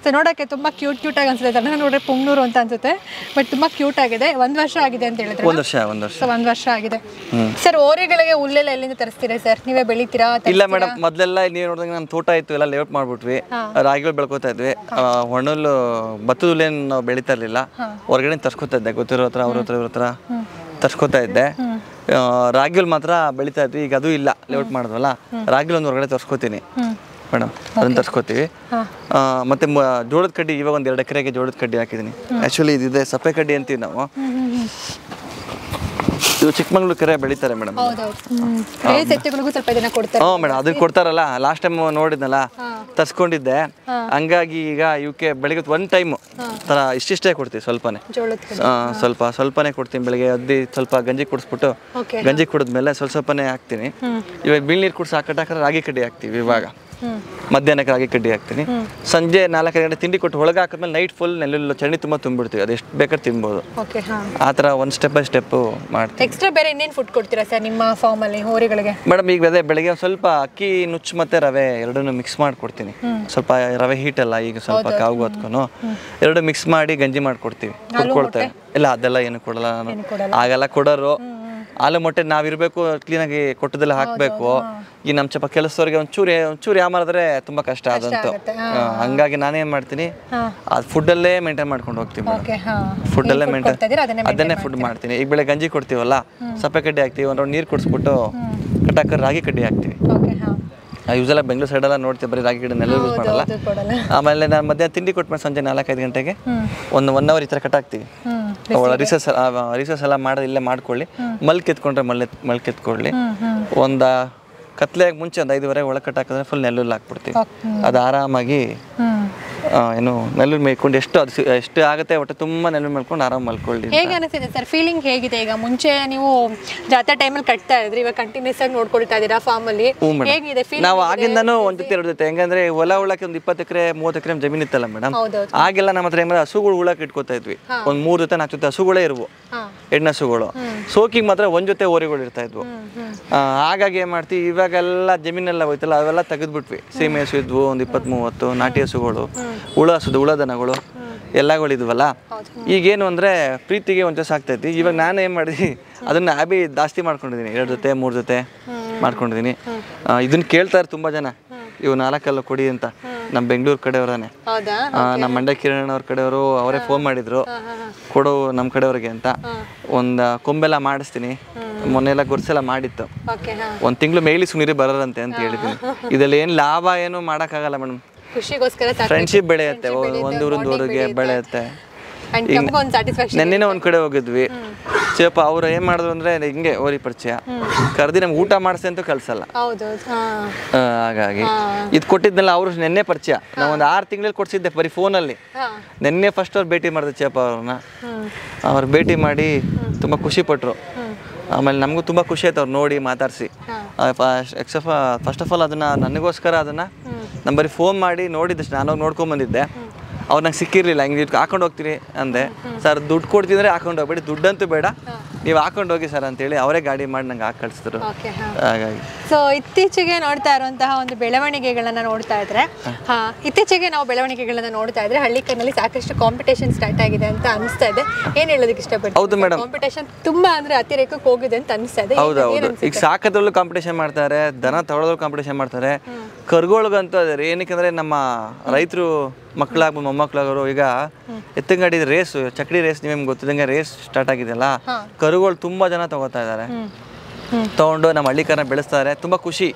ಸೊ ನೋಡೋಕ್ಕೆ ತುಂಬ ಕ್ಯೂಟ್ ಆಗಿ ಅನ್ಸುತ್ತೆ. ಅದನ್ನ ನೋಡ್ರೆ ಪುಂಗನೂರು ಅಂತ ಅನ್ಸುತ್ತೆ, ಬಟ್ ತುಂಬ ಕ್ಯೂಟ್ ಆಗಿದೆ. 1 ವರ್ಷ ಆಗಿದೆ ಅಂತ ಹೇಳಿದ್ರೆ. 1 ವರ್ಷ. ಸೊ 1 ವರ್ಷ ಆಗಿದೆ. ಸರ್ ಓರಿಗಳಿಗೆ ಹುಲ್ಲೆಲ್ಲ ಎಲ್ಲಿಂದ ತರಿಸ್ತೀರಾ ಸರ್? ನೀವೇ ಬೆಳಿತೀರಾ? ಇಲ್ಲ ಮೇಡಮ್, ಮೊದಲೆಲ್ಲ ನೀವು ನೋಡಿದಾಗ ನಮ್ಮ ತೋಟ ಇತ್ತು, ಎಲ್ಲ ಲೇಔಟ್ ಮಾಡ್ಬಿಟ್ವಿ. ರಾಗಿಗಳು ಬೆಳ್ಕೊತಾ ಇದ್ವಿ. ಹೊಣ್ಣಲು ಭತ್ತದ ಹುಲ್ಲೇನು ನಾವು ಬೆಳೀತಾ ಇರಲಿಲ್ಲ, ಹೊರಗಡೆ ತರ್ಸ್ಕೊತಾ ಇದ್ದೆ. ಗೊತ್ತಿರೋ ಹತ್ರ ಅವ್ರ ಹತ್ರ ತರ್ಸ್ಕೊತಾ ಇದ್ದೆ. ರಾಗಿಗಳು ಮಾತ್ರ ಬೆಳೀತಾ ಇದ್ವಿ. ಈಗ ಅದು ಇಲ್ಲ, ಲೇಔಟ್ ಮಾಡಿದ್ವಲ್ಲ. ರಾಗಿಗಳು ಒಂದು ಹೊರಗಡೆ ತರ್ಸ್ಕೊತೀನಿ ಮೇಡಮ್, ಅದನ್ನ ತರ್ಸ್ಕೊತೀವಿ. ಮತ್ತೆ ಜೋಳದ ಕಡ್ಡಿ ಇವಾಗ 1-2 ಎಕರೆಗೆ ಜೋಳದ ಕಡ್ಡಿ ಹಾಕಿದ್ದೀನಿ. ಆ್ಯಕ್ಚುಲಿ ಇದಿದೆ ಸಪ್ಪೆ ಕಡ್ಡಿ ಅಂತೀವಿ ನಾವು. ಇದು ಚಿಕ್ಕಮಂಗ್ಳೂರು ಕೆರೆ ಬೆಳೀತಾರೆ ಮೇಡಮ್. ಹ್ಞೂ ಮೇಡಮ್, ಅದನ್ನ ಕೊಡ್ತಾರಲ್ಲ. ಲಾಸ್ಟ್ ಟೈಮ್ ನೋಡಿದ್ನಲ್ಲ, ತರ್ಸ್ಕೊಂಡಿದ್ದೆ. ಹಂಗಾಗಿ ಈಗ ಇವಕ್ಕೆ ಬೆಳಿಗ್ಗೆ 1 ಟೈಮ್ ಥರ ಇಷ್ಟಿಷ್ಟೇ ಕೊಡ್ತೀವಿ. ಸ್ವಲ್ಪನೇ ಕೊಡ್ತೀನಿ. ಬೆಳಿಗ್ಗೆ ಅದ್ದಿ ಸ್ವಲ್ಪ ಗಂಜಿ ಕುಡಿಸ್ಬಿಟ್ಟು, ಗಂಜಿ ಕುಡಿದ್ಮೇಲೆ ಸ್ವಲ್ಪನೇ ಹಾಕ್ತೀನಿ. ಇವಾಗ ಬೀಳ್ನೀರು ಕುಡಿಸಿ ಹಾಕಟ್ಟಾಕ ರಾಗಿ ಕಡ್ಡಿ ಹಾಕ್ತೀವಿ. ಇವಾಗ ಮಧ್ಯಾಹ್ನಕ್ಕೆ ರಾಗಿ ಕಡ್ಡಿ ಹಾಕ್ತೀನಿ. ಸಂಜೆ 4 ಗಂಟೆ ತಿಂಡಿ ಕೊಟ್ಟು ಒಳಗೆ ಹಾಕಿದ್ಮೇಲೆ ನೈಟ್ ಫುಲ್ ನೆಲ್ಲು ಚಣಿ ತುಂಬ ತುಂಬಿಡ್ತೀವಿ. ಅದು ಎಷ್ಟು ಬೇಕಾದ್ರೆ ತಿನ್ಬೋದು. ಆ ಥರ ಒಂದು ಸ್ಟೆಪ್ ಬೈ ಸ್ಟೆಪ್ ಮಾಡ್ತೀವಿ. ಎಕ್ಸ್ಟ್ರಾ ಬೇರೆ ಇನ್ನೇನು ಫುಡ್ ಕೊಡ್ತೀರಾ ಸರ್ ನಿಮ್ಮ ಫಾರ್ಮಲ್ಲಿ ಹೋರಿಗಳಿಗೆ? ಮೇಡಮ್ ಈಗ ಬೆಳಗ್ಗೆ ಒಂದು ಸ್ವಲ್ಪ ಅಕ್ಕಿ ನುಚ್ಚು ಮತ್ತು ರವೆ ಎರಡನ್ನೂ ಮಿಕ್ಸ್ ಮಾಡಿ ಕೊಡ್ತೀನಿ. ಸ್ವಲ್ಪ ರವೆ ಹೀಟಲ್ಲ, ಈಗ ಸ್ವಲ್ಪ ಕಾವು ಹೊತ್ಕೊಂಡು 2 ಮಿಕ್ಸ್ ಮಾಡಿ ಗಂಜಿ ಮಾಡಿಕೊಡ್ತೀವಿ. ಕುಡ್ಕೊಳ್ತೇವೆ. ಇಲ್ಲ ಅದೆಲ್ಲ ಏನು ಕೊಡಲ್ಲ ನಾನು. ಆಗೆಲ್ಲ ಕೊಡೋರು. ಹಾಲು ಮೊಟ್ಟೆ ನಾವಿರಬೇಕು, ಕ್ಲೀನಾಗಿ ಕೊಟ್ಟದೆಲ್ಲ ಹಾಕಬೇಕು. ಈ ನಮ್ಮ ಸ್ವಲ್ಪ ಕೆಲಸದವ್ರಿಗೆ ಒಂಚೂರು ಯಾಮಾರಿದ್ರೆ ತುಂಬ ಕಷ್ಟ ಆದಂತು. ಹಂಗಾಗಿ ನಾನೇನು ಮಾಡ್ತೀನಿ, ಅದು ಫುಡ್ಡಲ್ಲೇ ಮೇಂಟೈನ್ ಮಾಡ್ಕೊಂಡು ಹೋಗ್ತೀವಿ. ಫುಡ್ಡಲ್ಲೇ ಅದನ್ನೇ ಫುಡ್ ಮಾಡ್ತೀನಿ. ಈಗ ಬೆಳೆ ಗಂಜಿ ಕೊಡ್ತೀವಲ್ಲ, ಸಪ್ಪೆ ಕಡ್ಡಿ ಹಾಕ್ತೀವಿ. 1 ರೌಂಡ್ ನೀರು ಕುಡಿಸ್ಬಿಟ್ಟು ಕಟ್ಟಾಕ ರಾಗಿ ಕಡ್ಡಿ ಹಾಕ್ತೀವಿ. ಯೂಸೆಲ್ಲ ಬೆಂಗಳೂರು ಸೈಡೆಲ್ಲ ನೋಡ್ತೀವಿ, ಬರೀ ರಾಗಿ ಗಿಡ ನೆಲ್ಲೂರು ಯೂಸ್ ಮಾಡಲ್ಲ. ಆಮೇಲೆ ನಾನು ಮಧ್ಯಾಹ್ನ ತಿಂಡಿ ಕೊಟ್ಮೇಲೆ ಸಂಜೆ 4-5 ಗಂಟೆಗೆ ಒಂದು 1 ಅವರ್ ಈ ಥರ ಕಟ್ ಹಾಕ್ತೀವಿ. ರಿಸರ್ಚ್ ಎಲ್ಲ ಮಾಡೋದು ಇಲ್ಲೇ ಮಾಡ್ಕೊಳ್ಳಿ, ಮಲ್ಕೆತ್ಕೊಂಡ್ರೆ ಮಲ್ಕೆತ್ಕೊಳ್ಳಿ. ಒಂದು ಕತ್ಲೆಯಾಗಿ ಮುಂಚೆ ಒಂದು 5:15 ಒಳಗೆ ಕಟ್ ಹಾಕಿದ್ರೆ ಫುಲ್ ನೆಲ್ಲೂರು ಹಾಕ್ಬಿಡ್ತೀವಿ. ಅದು ಆರಾಮಾಗಿ ಏನು ನೆಲ್ಲೂರು ಮೇಯ್ಕೊಂಡು ಎಷ್ಟು ಆಗುತ್ತೆ ಒಟ್ಟು ತುಂಬ ನೆಲ್ಲೂರು ಮೇಲ್ಕೊಂಡು ಆರಾಮ ಮಲ್ಕೊಳ್ಳಿ. ಹೇಗೆ ಅನಿಸ್ತಿದೆ ಸರ್, ಫೀಲಿಂಗ್ ಹೇಗಿದೆ? ಈಗ ಮುಂಚೆ ನೀವು ಜಾತ್ರೆ ಟೈಮಲ್ಲಿ ಕಟ್ತಾ ಇದ್ರಿ, ಇವಾಗ ಕಂಟಿನ್ಯೂಸ್ ಆಗಿ ನೋಡ್ಕೊಳ್ತಾ ಇದ್ದೀರಾ ಫಾರ್ಮಲ್ಲಿ, ಹೇಗಿದೆ ಫೀಲ್? ನಾವು ಆಗಿಂದನೂ ಒಂದು ಜೊತೆ 2 ಜೊತೆ ಹೆಂಗಂದ್ರೆ ಹೊಲ ಉಳಕ್ಕೆ ಒಂದು 20 ಎಕರೆ 30 ಎಕರೆ ಜಮೀನು ಇತ್ತಲ್ಲ ಮೇಡಮ್, ಆಗೆಲ್ಲ ನಮ್ಮ ಹತ್ರ ಏನಾದ್ರೆ ಹಸುಗಳು ಉಳಕ್ಕೆ ಇಟ್ಕೋತಾ ಇದ್ವಿ. ಒಂದು 3 ಜೊತೆ 4 ಜೊತೆ ಹಸುಗಳೇ ಇರುವು, ಹೆಣ್ಣು ಹಸುಗಳು. ಸೋಕಿಗೆ ಮಾತ್ರ 1 ಜೊತೆ ಓರಿಗಳು ಇರ್ತಾ ಇದ್ವು. ಹಾಗಾಗಿ ಏನು ಮಾಡ್ತೀವಿ, ಇವಾಗೆಲ್ಲ ಜಮೀನೆಲ್ಲ ಹೋಯ್ತಲ್ಲ ಅವೆಲ್ಲ ತೆಗೆದ್ಬಿಟ್ವಿ. ಸೀಮೆ ಹಸು ಇದ್ವು ಒಂದು 20-30, ನಾಟಿ ಹಸುಗಳು, ಉಳದನಗಳು ಎಲ್ಲಗಳಿದ್ವಲ್ಲ. ಈಗೇನು ಅಂದರೆ ಪ್ರೀತಿಗೆ ಒಂಚೂರು ಸಾಕ್ತೈತಿ. ಇವಾಗ ನಾನು ಏನು ಮಾಡಿದ್ವಿ, ಅದನ್ನು ಹ್ಯಾಬಿ ಜಾಸ್ತಿ ಮಾಡ್ಕೊಂಡಿದ್ದೀನಿ. 2 ಜೊತೆ 3 ಜೊತೆ ಮಾಡ್ಕೊಂಡಿದ್ದೀನಿ. ಇದನ್ನು ಕೇಳ್ತಾರೆ ತುಂಬ ಜನ, ಇವು 4 ಕೊಡಿ ಅಂತ. ನಮ್ಮ ಬೆಂಗಳೂರು ಕಡೆಯವರೇ, ನಮ್ಮ ಮಂಡ್ಯ ಕಿರಣ್ ಅವ್ರ ಕಡೆಯವರು ಅವರೇ ಫೋನ್ ಮಾಡಿದ್ರು, ಕೊಡು ನಮ್ಮ ಕಡೆಯವ್ರಿಗೆ ಅಂತ. ಒಂದು ಕೊಂಬೆಲ್ಲ ಮಾಡಿಸ್ತೀನಿ, ಮೊನ್ನೆಲ್ಲ ಗುರ್ಸೆಲ್ಲ ಮಾಡಿತ್ತು. 1 ತಿಂಗಳು ಮೇಯ್ಲಿ ಸುನೀರಿ ಬರೋರಂತೆ ಅಂತ ಹೇಳಿದ್ದೀನಿ. ಇದರಲ್ಲಿ ಏನು ಲಾಭ ಏನು ಮಾಡೋಕ್ಕಾಗಲ್ಲ ಮೇಡಮ್, ಫ್ರೆಂಡ್ಶಿಪ್ ಬೆಳೆಯುತ್ತೆ, ಒಂದೂರಿಗೆ ಬೆಳೆಯುತ್ತೆ. ನೆನ್ನೆನೇ ಒಂದು ಕಡೆ ಹೋಗಿದ್ವಿ, ಚೇಪ ಅವ್ರು ಏನು ಮಾಡಿದ್ರು ಅಂದರೆ ಹಿಂಗೆ ಓರಿ ಪರಿಚಯ ಕರೆದಿ ನಮ್ಗೆ ಊಟ ಮಾಡಿಸಿ ಅಂತೂ ಕಳ್ಸಲ್ಲ. ಹಾಗಾಗಿ ಇದು ಕೊಟ್ಟಿದ್ನಲ್ಲ ಅವರು ನೆನ್ನೆ ಪರಿಚಯ, ನಾವು ಒಂದು 6 ತಿಂಗಳಲ್ಲಿ ಕೊಡ್ಸಿದ್ದೆ ಬರೀ ಫೋನಲ್ಲಿ. ನೆನ್ನೆ ಫಸ್ಟ್ ಅವ್ರು ಭೇಟಿ ಮಾಡಿದೆ ಚೇಪ ಅವ್ರನ್ನ. ಅವ್ರು ಭೇಟಿ ಮಾಡಿ ತುಂಬ ಖುಷಿಪಟ್ಟರು. ಆಮೇಲೆ ನಮಗೂ ತುಂಬ ಖುಷಿ ಆಯ್ತು ಅವ್ರು ನೋಡಿ ಮಾತಾಡಿಸಿ. ಫಸ್ಟ್ ಆಫ್ ಆಲ್ ಅದನ್ನು ನನಗೋಸ್ಕರ ಅದನ್ನು ನಾನು ಬರೀ ಫೋನ್ ಮಾಡಿ ನೋಡಿದ್ದಷ್ಟು ನಾನು ನೋಡ್ಕೊಂಬಂದಿದ್ದೆ. ಅವ್ರು ನಂಗೆ ಸಿಕ್ಕಿರಲಿಲ್ಲ, ಹಿಂಗೆ ಹಾಕೊಂಡು ಹೋಗ್ತೀನಿ ಅಂದೆ. ಸರ್ ದುಡ್ಡು ಕೊಡ್ತಿದ್ರೆ ಹಾಕೊಂಡು ಹೋಗ್ಬೇಡಿ, ದುಡ್ಡಂತೂ ಬೇಡ, ನೀವು ಹಾಕೊಂಡು ಹೋಗಿ ಸರ್ ಅಂತೇಳಿ ಅವರೇ ಗಾಡಿ ಮಾಡಿ ನಂಗೆ ಹಾಕಿ ಕಳಿಸಿದ್ರು. ಹಾಗಾಗಿ ಸೊ ಇತ್ತೀಚೆಗೆ ನೋಡ್ತಾ ಇರುವಂತಹ ಒಂದು ಬೆಳವಣಿಗೆಗಳನ್ನ ನೋಡ್ತಾ ಇದ್ರೆ, ಇತ್ತೀಚೆಗೆ ನಾವು ಬೆಳವಣಿಗೆಗಳನ್ನ ನೋಡ್ತಾ ಇದ್ರೆ ಹಳ್ಳಿಕರ್ನಲ್ಲಿ ಸಾಕಷ್ಟು ಕಾಂಪಿಟೇಷನ್ ಸ್ಟಾರ್ಟ್ ಆಗಿದೆ ಅಂತ ಅನಿಸ್ತಾ ಇದೆ. ಏನ್ ಹೇಳೋದಕ್ಕೆ ಇಷ್ಟಪಡ್ತೀನಿ? ಹೌದು ಮೇಡಮ್, ಕಾಂಪಿಟೇಷನ್ ತುಂಬಾ ಅಂದ್ರೆ ಅತಿರೇಕಕ್ಕೆ ಹೋಗಿದೆ ಅಂತ ಅನಿಸ್ತಾ ಇದೆ. ಹೌದೌದು, ಈಗ ಸಾಕದ್ರಲ್ಲೂ ಕಾಂಪಿಟೇಷನ್ ಮಾಡ್ತಾರೆ, ದನ ತಗೊಳ್ಳೋದ್ರಲ್ಲೂ ಕಾಂಪಿಟೇಷನ್ ಮಾಡ್ತಾರೆ, ಕರುಗಳಿಗಂತೂ ಅದೇ. ಏನಕ್ಕೆ ನಮ್ಮ ರೈತರು ಮಕ್ಕಳಾಗ್ಬೋದು ಮೊಮ್ಮಕ್ಕಳಾಗೋರು ಈಗ ಎತ್ತಂಗಡಿ ರೇಸ್, ಚಕ್ಡಿ ರೇಸ್ ನಿಮಗೆ ಗೊತ್ತಿದ್ದಂಗೆ ರೇಸ್ ಸ್ಟಾರ್ಟ್ ಆಗಿದೆಯಲ್ಲ, ಕರುಗಳು ತುಂಬಾ ಜನ ತಗೋತಾ ಇದ್ದಾರೆ. ತಗೊಂಡು ನಮ್ಮ ಹಳ್ಳಿಕರನ್ನ ಬೆಳೆಸ್ತಾರೆ, ತುಂಬಾ ಖುಷಿ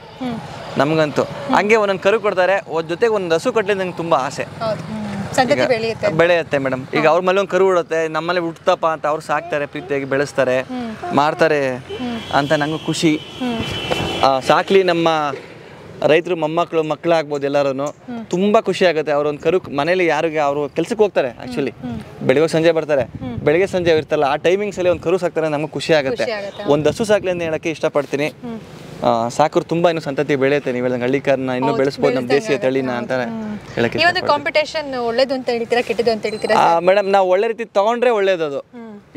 ನಮ್ಗಂತೂ. ಹಂಗೆ ಒಂದೊಂದು ಕರು ಕೊಡ್ತಾರೆ, ಜೊತೆಗೆ ಒಂದು ಹಸು ಕಟ್ಟಲಿಕ್ಕೆ ನಂಗೆ ತುಂಬಾ ಆಸೆ. ಬೆಳೆಯುತ್ತೆ ಮೇಡಮ್. ಈಗ ಅವ್ರ ಮೇಲೆ ಒಂದು ಕರು ಉಡುತ್ತೆ, ನಮ್ಮಲ್ಲಿ ಹುಟ್ಟತಪ್ಪ ಅಂತ ಅವ್ರು ಸಾಕ್ತಾರೆ, ಪ್ರೀತಿಯಾಗಿ ಬೆಳೆಸ್ತಾರೆ, ಮಾಡ್ತಾರೆ ಅಂತ ನಂಗೂ ಖುಷಿ. ಸಾಕ್ಲಿ ನಮ್ಮ ರೈತರು ಮಕ್ಕಳಾಗ್ಬೋದು ಎಲ್ಲರೂ, ತುಂಬ ಖುಷಿ ಆಗುತ್ತೆ. ಅವ್ರೊಂದು ಕರು ಮನೇಲಿ ಯಾರಿಗೆ ಅವರು ಕೆಲ್ಸಕ್ಕೆ ಹೋಗ್ತಾರೆ, ಆ್ಯಕ್ಚುಲಿ ಬೆಳಿಗ್ಗೆ ಸಂಜೆ ಬರ್ತಾರೆ, ಬೆಳಗ್ಗೆ ಸಂಜೆ ಇರ್ತಲ್ಲ ಆ ಟೈಮಿಂಗ್ಸಲ್ಲಿ ಒಂದು ಕರು ಸಾಕ್ತಾರೆ, ನಮಗೆ ಖುಷಿ ಆಗುತ್ತೆ. ಒಂದು ಹಸು ಸಾಕ್ಲಿ ಅಂತ ಹೇಳೋಕ್ಕೆ ಇಷ್ಟಪಡ್ತೀನಿ. ಸಾಕರು ತುಂಬ ಇನ್ನೂ ಸಂತತಿ ಬೆಳೆಯುತ್ತೆ. ನೀವು ಹೇಳಿದಂಗೆ ಹಳ್ಳಿಕಾರನ್ನ ಇನ್ನೂ ಬೆಳೆಸ್ಬೋದು, ನಮ್ಮ ದೇಶೀಯ ತಳಿನ ಅಂತ ಹೇಳಕ್ಕೆ. ಕಾಂಪಿಟೇಷನ್ ಒಳ್ಳೇದು ಅಂತ ಹೇಳ್ತೀರಾ, ಕೆಟ್ಟದ್ದು ಅಂತ ಹೇಳ್ತೀರಾ? ಮೇಡಮ್, ನಾವು ಒಳ್ಳೆ ರೀತಿ ತಗೊಂಡ್ರೆ ಒಳ್ಳೇದು. ಅದು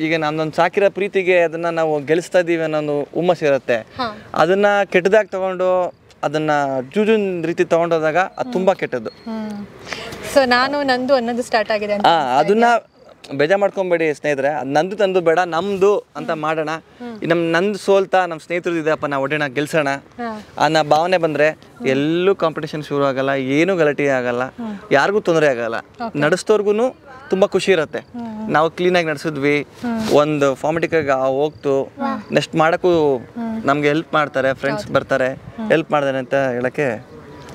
ಈಗ ನಮ್ದೊಂದು ಸಾಕಿರೋ ಪ್ರೀತಿಗೆ ಅದನ್ನ ನಾವು ಗೆಲ್ಲಿಸ್ತಾ ಇದೀವಿ ಅನ್ನೋ ಹುಮ್ಮಸ್ ಇರುತ್ತೆ. ಅದನ್ನ ಕೆಟ್ಟದಾಗಿ ತಗೊಂಡು ಅದನ್ನ ಜೂಜುನ್ ರೀತಿ ತಗೊಂಡೋದಾಗ ಅದು ತುಂಬಾ ಕೆಟ್ಟದ್ದು. ಸೊ ನಾನು ನಂದು ಅನ್ನೋದು ಸ್ಟಾರ್ಟ್ ಆಗಿದೆ. ಅದನ್ನ ಬೇಜಾರು ಮಾಡ್ಕೊಂಬೇಡಿ ಸ್ನೇಹಿತರೆ, ಅದು ನಂದು ತಂದು ಬೇಡ, ನಮ್ದು ಅಂತ ಮಾಡೋಣ. ನಂದು ಸೋಲ್ತಾ ನಮ್ಮ ಸ್ನೇಹಿತರು ಇದೆಯಪ್ಪ, ನಾವು ಒಡೆಯೋಣ, ಗೆಲ್ಸೋಣ ಅನ್ನೋ ಭಾವನೆ ಬಂದ್ರೆ ಎಲ್ಲೂ ಕಾಂಪಿಟೇಷನ್ ಶುರು ಆಗಲ್ಲ, ಏನೂ ಗಲಾಟೆ ಆಗಲ್ಲ, ಯಾರಿಗೂ ತೊಂದರೆ ಆಗಲ್ಲ. ನಡೆಸ್ತೋರ್ಗು ತುಂಬ ಖುಷಿ ಇರುತ್ತೆ. ನಾವು ಕ್ಲೀನಾಗಿ ನಡೆಸಿದ್ವಿ, ಒಂದು ಫಾರ್ಮೆಟಿಕ್ಕಾಗಿ ಹೋಗ್ತು, ನೆಕ್ಸ್ಟ್ ಮಾಡೋಕ್ಕೂ ನಮಗೆ ಹೆಲ್ಪ್ ಮಾಡ್ತಾರೆ, ಫ್ರೆಂಡ್ಸ್ ಬರ್ತಾರೆ, ಹೆಲ್ಪ್ ಮಾಡ್ತಾರೆ ಅಂತ ಹೇಳೋಕ್ಕೆ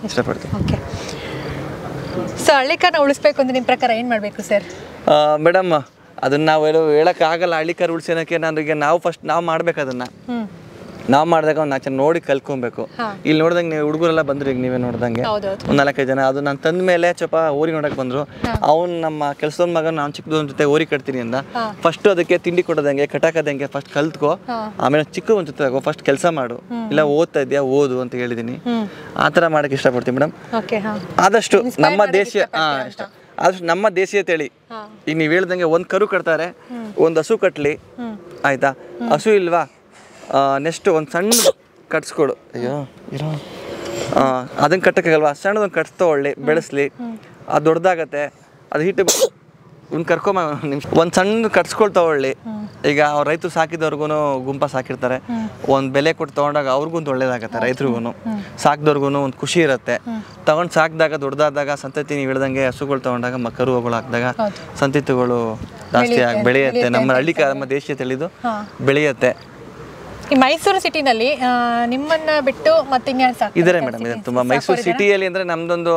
ಇಷ್ಟಪಡ್ತೀನಿ. ಓಕೆ, ಸೊ ಹಳ್ಳಿಕಾರನ್ನ ಉಳಿಸ್ಬೇಕು ಅಂದ್ರೆ ನಿಮ್ಮ ಪ್ರಕಾರ ಏನು ಮಾಡಬೇಕು ಸರ್? ಮೇಡಮ್, ಅದನ್ನ ನಾವು ಹೇಳೋಕ್ಕಾಗಲ್ಲ. ಹಳ್ಳಿಕಾರ ಉಳಿಸೋಣಕ್ಕೆ ನಾವು ಫಸ್ಟ್ ನಾವು ಮಾಡ್ಬೇಕು. ಅದನ್ನು ನಾವು ಮಾಡಿದಾಗ ಒಂದು 4 ಜನ ನೋಡಿ ಕಲ್ತ್ಕೊಬೇಕು. ಇಲ್ಲಿ ನೋಡ್ದಂಗೆ ನೀವು ಹುಡುಗರೆಲ್ಲ ಬಂದ್ರು, ಈಗ ನೀವೇ ನೋಡ್ದಂಗೆ ಒಂದು 4-5 ಜನ. ಅದು ನಾನು ತಂದ ಮೇಲೆ ಸ್ವಲ್ಪ ಓರಿ ನೋಡಕ್ಕೆ ಬಂದರು. ಅವ್ನು ನಮ್ಮ ಕೆಲಸದ ಮಗ ನಾನು ಚಿಕ್ಕದೊಂದು ಜೊತೆ ಓರಿ ಕಟ್ತೀನಿ ಅಂದ. ಫಸ್ಟ್ ಅದಕ್ಕೆ ತಿಂಡಿ ಕೊಡೋದಂಗೆ ಕಟಾಕದಂಗೆ ಫಸ್ಟ್ ಕಲ್ತ್ಕೋ, ಆಮೇಲೆ ಚಿಕ್ಕ ಒಂದು ಜೊತೆ ತಗೋ, ಫಸ್ಟ್ ಕೆಲಸ ಮಾಡು, ಇಲ್ಲ ಓದ್ತಾ ಇದೆಯಾ ಓದು ಅಂತ ಹೇಳಿದ್ದೀನಿ. ಆ ಥರ ಮಾಡೋಕ್ಕೆ ಇಷ್ಟಪಡ್ತೀನಿ ಮೇಡಮ್. ಆದಷ್ಟು ನಮ್ಮ ದೇಶೀಯ ಆದಷ್ಟು ನಮ್ಮ ದೇಶೀಯ ತಳಿ. ಈಗ ನೀವು ಹೇಳ್ದಂಗೆ ಒಂದು ಕರು ಕಟ್ತಾರೆ, ಒಂದು ಹಸು ಕಟ್ಟಲಿ, ಆಯ್ತಾ? ಹಸು ಇಲ್ವಾ, ನೆಕ್ಸ್ಟ್ ಒಂದು ಸಣ್ಣ ಕಟ್ಸ್ಕೊಡು. ಅಯ್ಯೋ ಇರೋ ಅದನ್ನು ಕಟ್ಟಕ್ಕಾಗಲ್ವಾ, ಸಣ್ಣದೊಂದು ಕಟ್ಸ್ತೊಳ್ಳಿ, ಬೆಳೆಸ್ಲಿ, ಅದು ದೊಡ್ಡದಾಗತ್ತೆ. ಅದು ಹಿಟ್ಟು ಒಂದು ಕರ್ಕೊಂಬ ಒಂದು ಸಣ್ಣ ಕಟ್ಸ್ಕೊಳ್ ತಗೊಳ್ಳಿ. ಈಗ ಅವ್ರ ರೈತರು ಸಾಕಿದವ್ರಿಗೂ ಗುಂಪ ಸಾಕಿರ್ತಾರೆ, ಒಂದು ಬೆಲೆ ಕೊಟ್ಟು ತೊಗೊಂಡಾಗ ಅವ್ರಿಗೂ ಒಂದು ಒಳ್ಳೇದಾಗತ್ತೆ, ರೈತರಿಗೂ ಸಾಕಿದವ್ರಿಗೂ ಒಂದು ಖುಷಿ ಇರುತ್ತೆ. ತಗೊಂಡು ಸಾಕಿದಾಗ ದೊಡ್ಡದಾದಾಗ ಸಂತತಿ, ನೀವು ಹೇಳ್ದಂಗೆ ಹಸುಗಳು ತೊಗೊಂಡಾಗ ಕರುಗಳು ಹಾಕಿದಾಗ ಸಂತತಿಗಳು ಜಾಸ್ತಿ ಆಗಿ ಬೆಳೆಯುತ್ತೆ. ನಮ್ಮ ಹಳ್ಳಿಕಾರ್ ನಮ್ಮ ದೇಶೀಯ ತಳಿದು ಬೆಳೆಯುತ್ತೆ. ಈ ಮೈಸೂರು ಸಿಟಿನಲ್ಲಿ ನಿಮ್ಮನ್ನ ಬಿಟ್ಟು ಮತ್ತೆ ಇದ್ದಾರೆ ಮೇಡಮ್ ಇದೆ ತುಂಬ. ಮೈಸೂರು ಸಿಟಿಯಲ್ಲಿ ಅಂದರೆ ನಮ್ಮದೊಂದು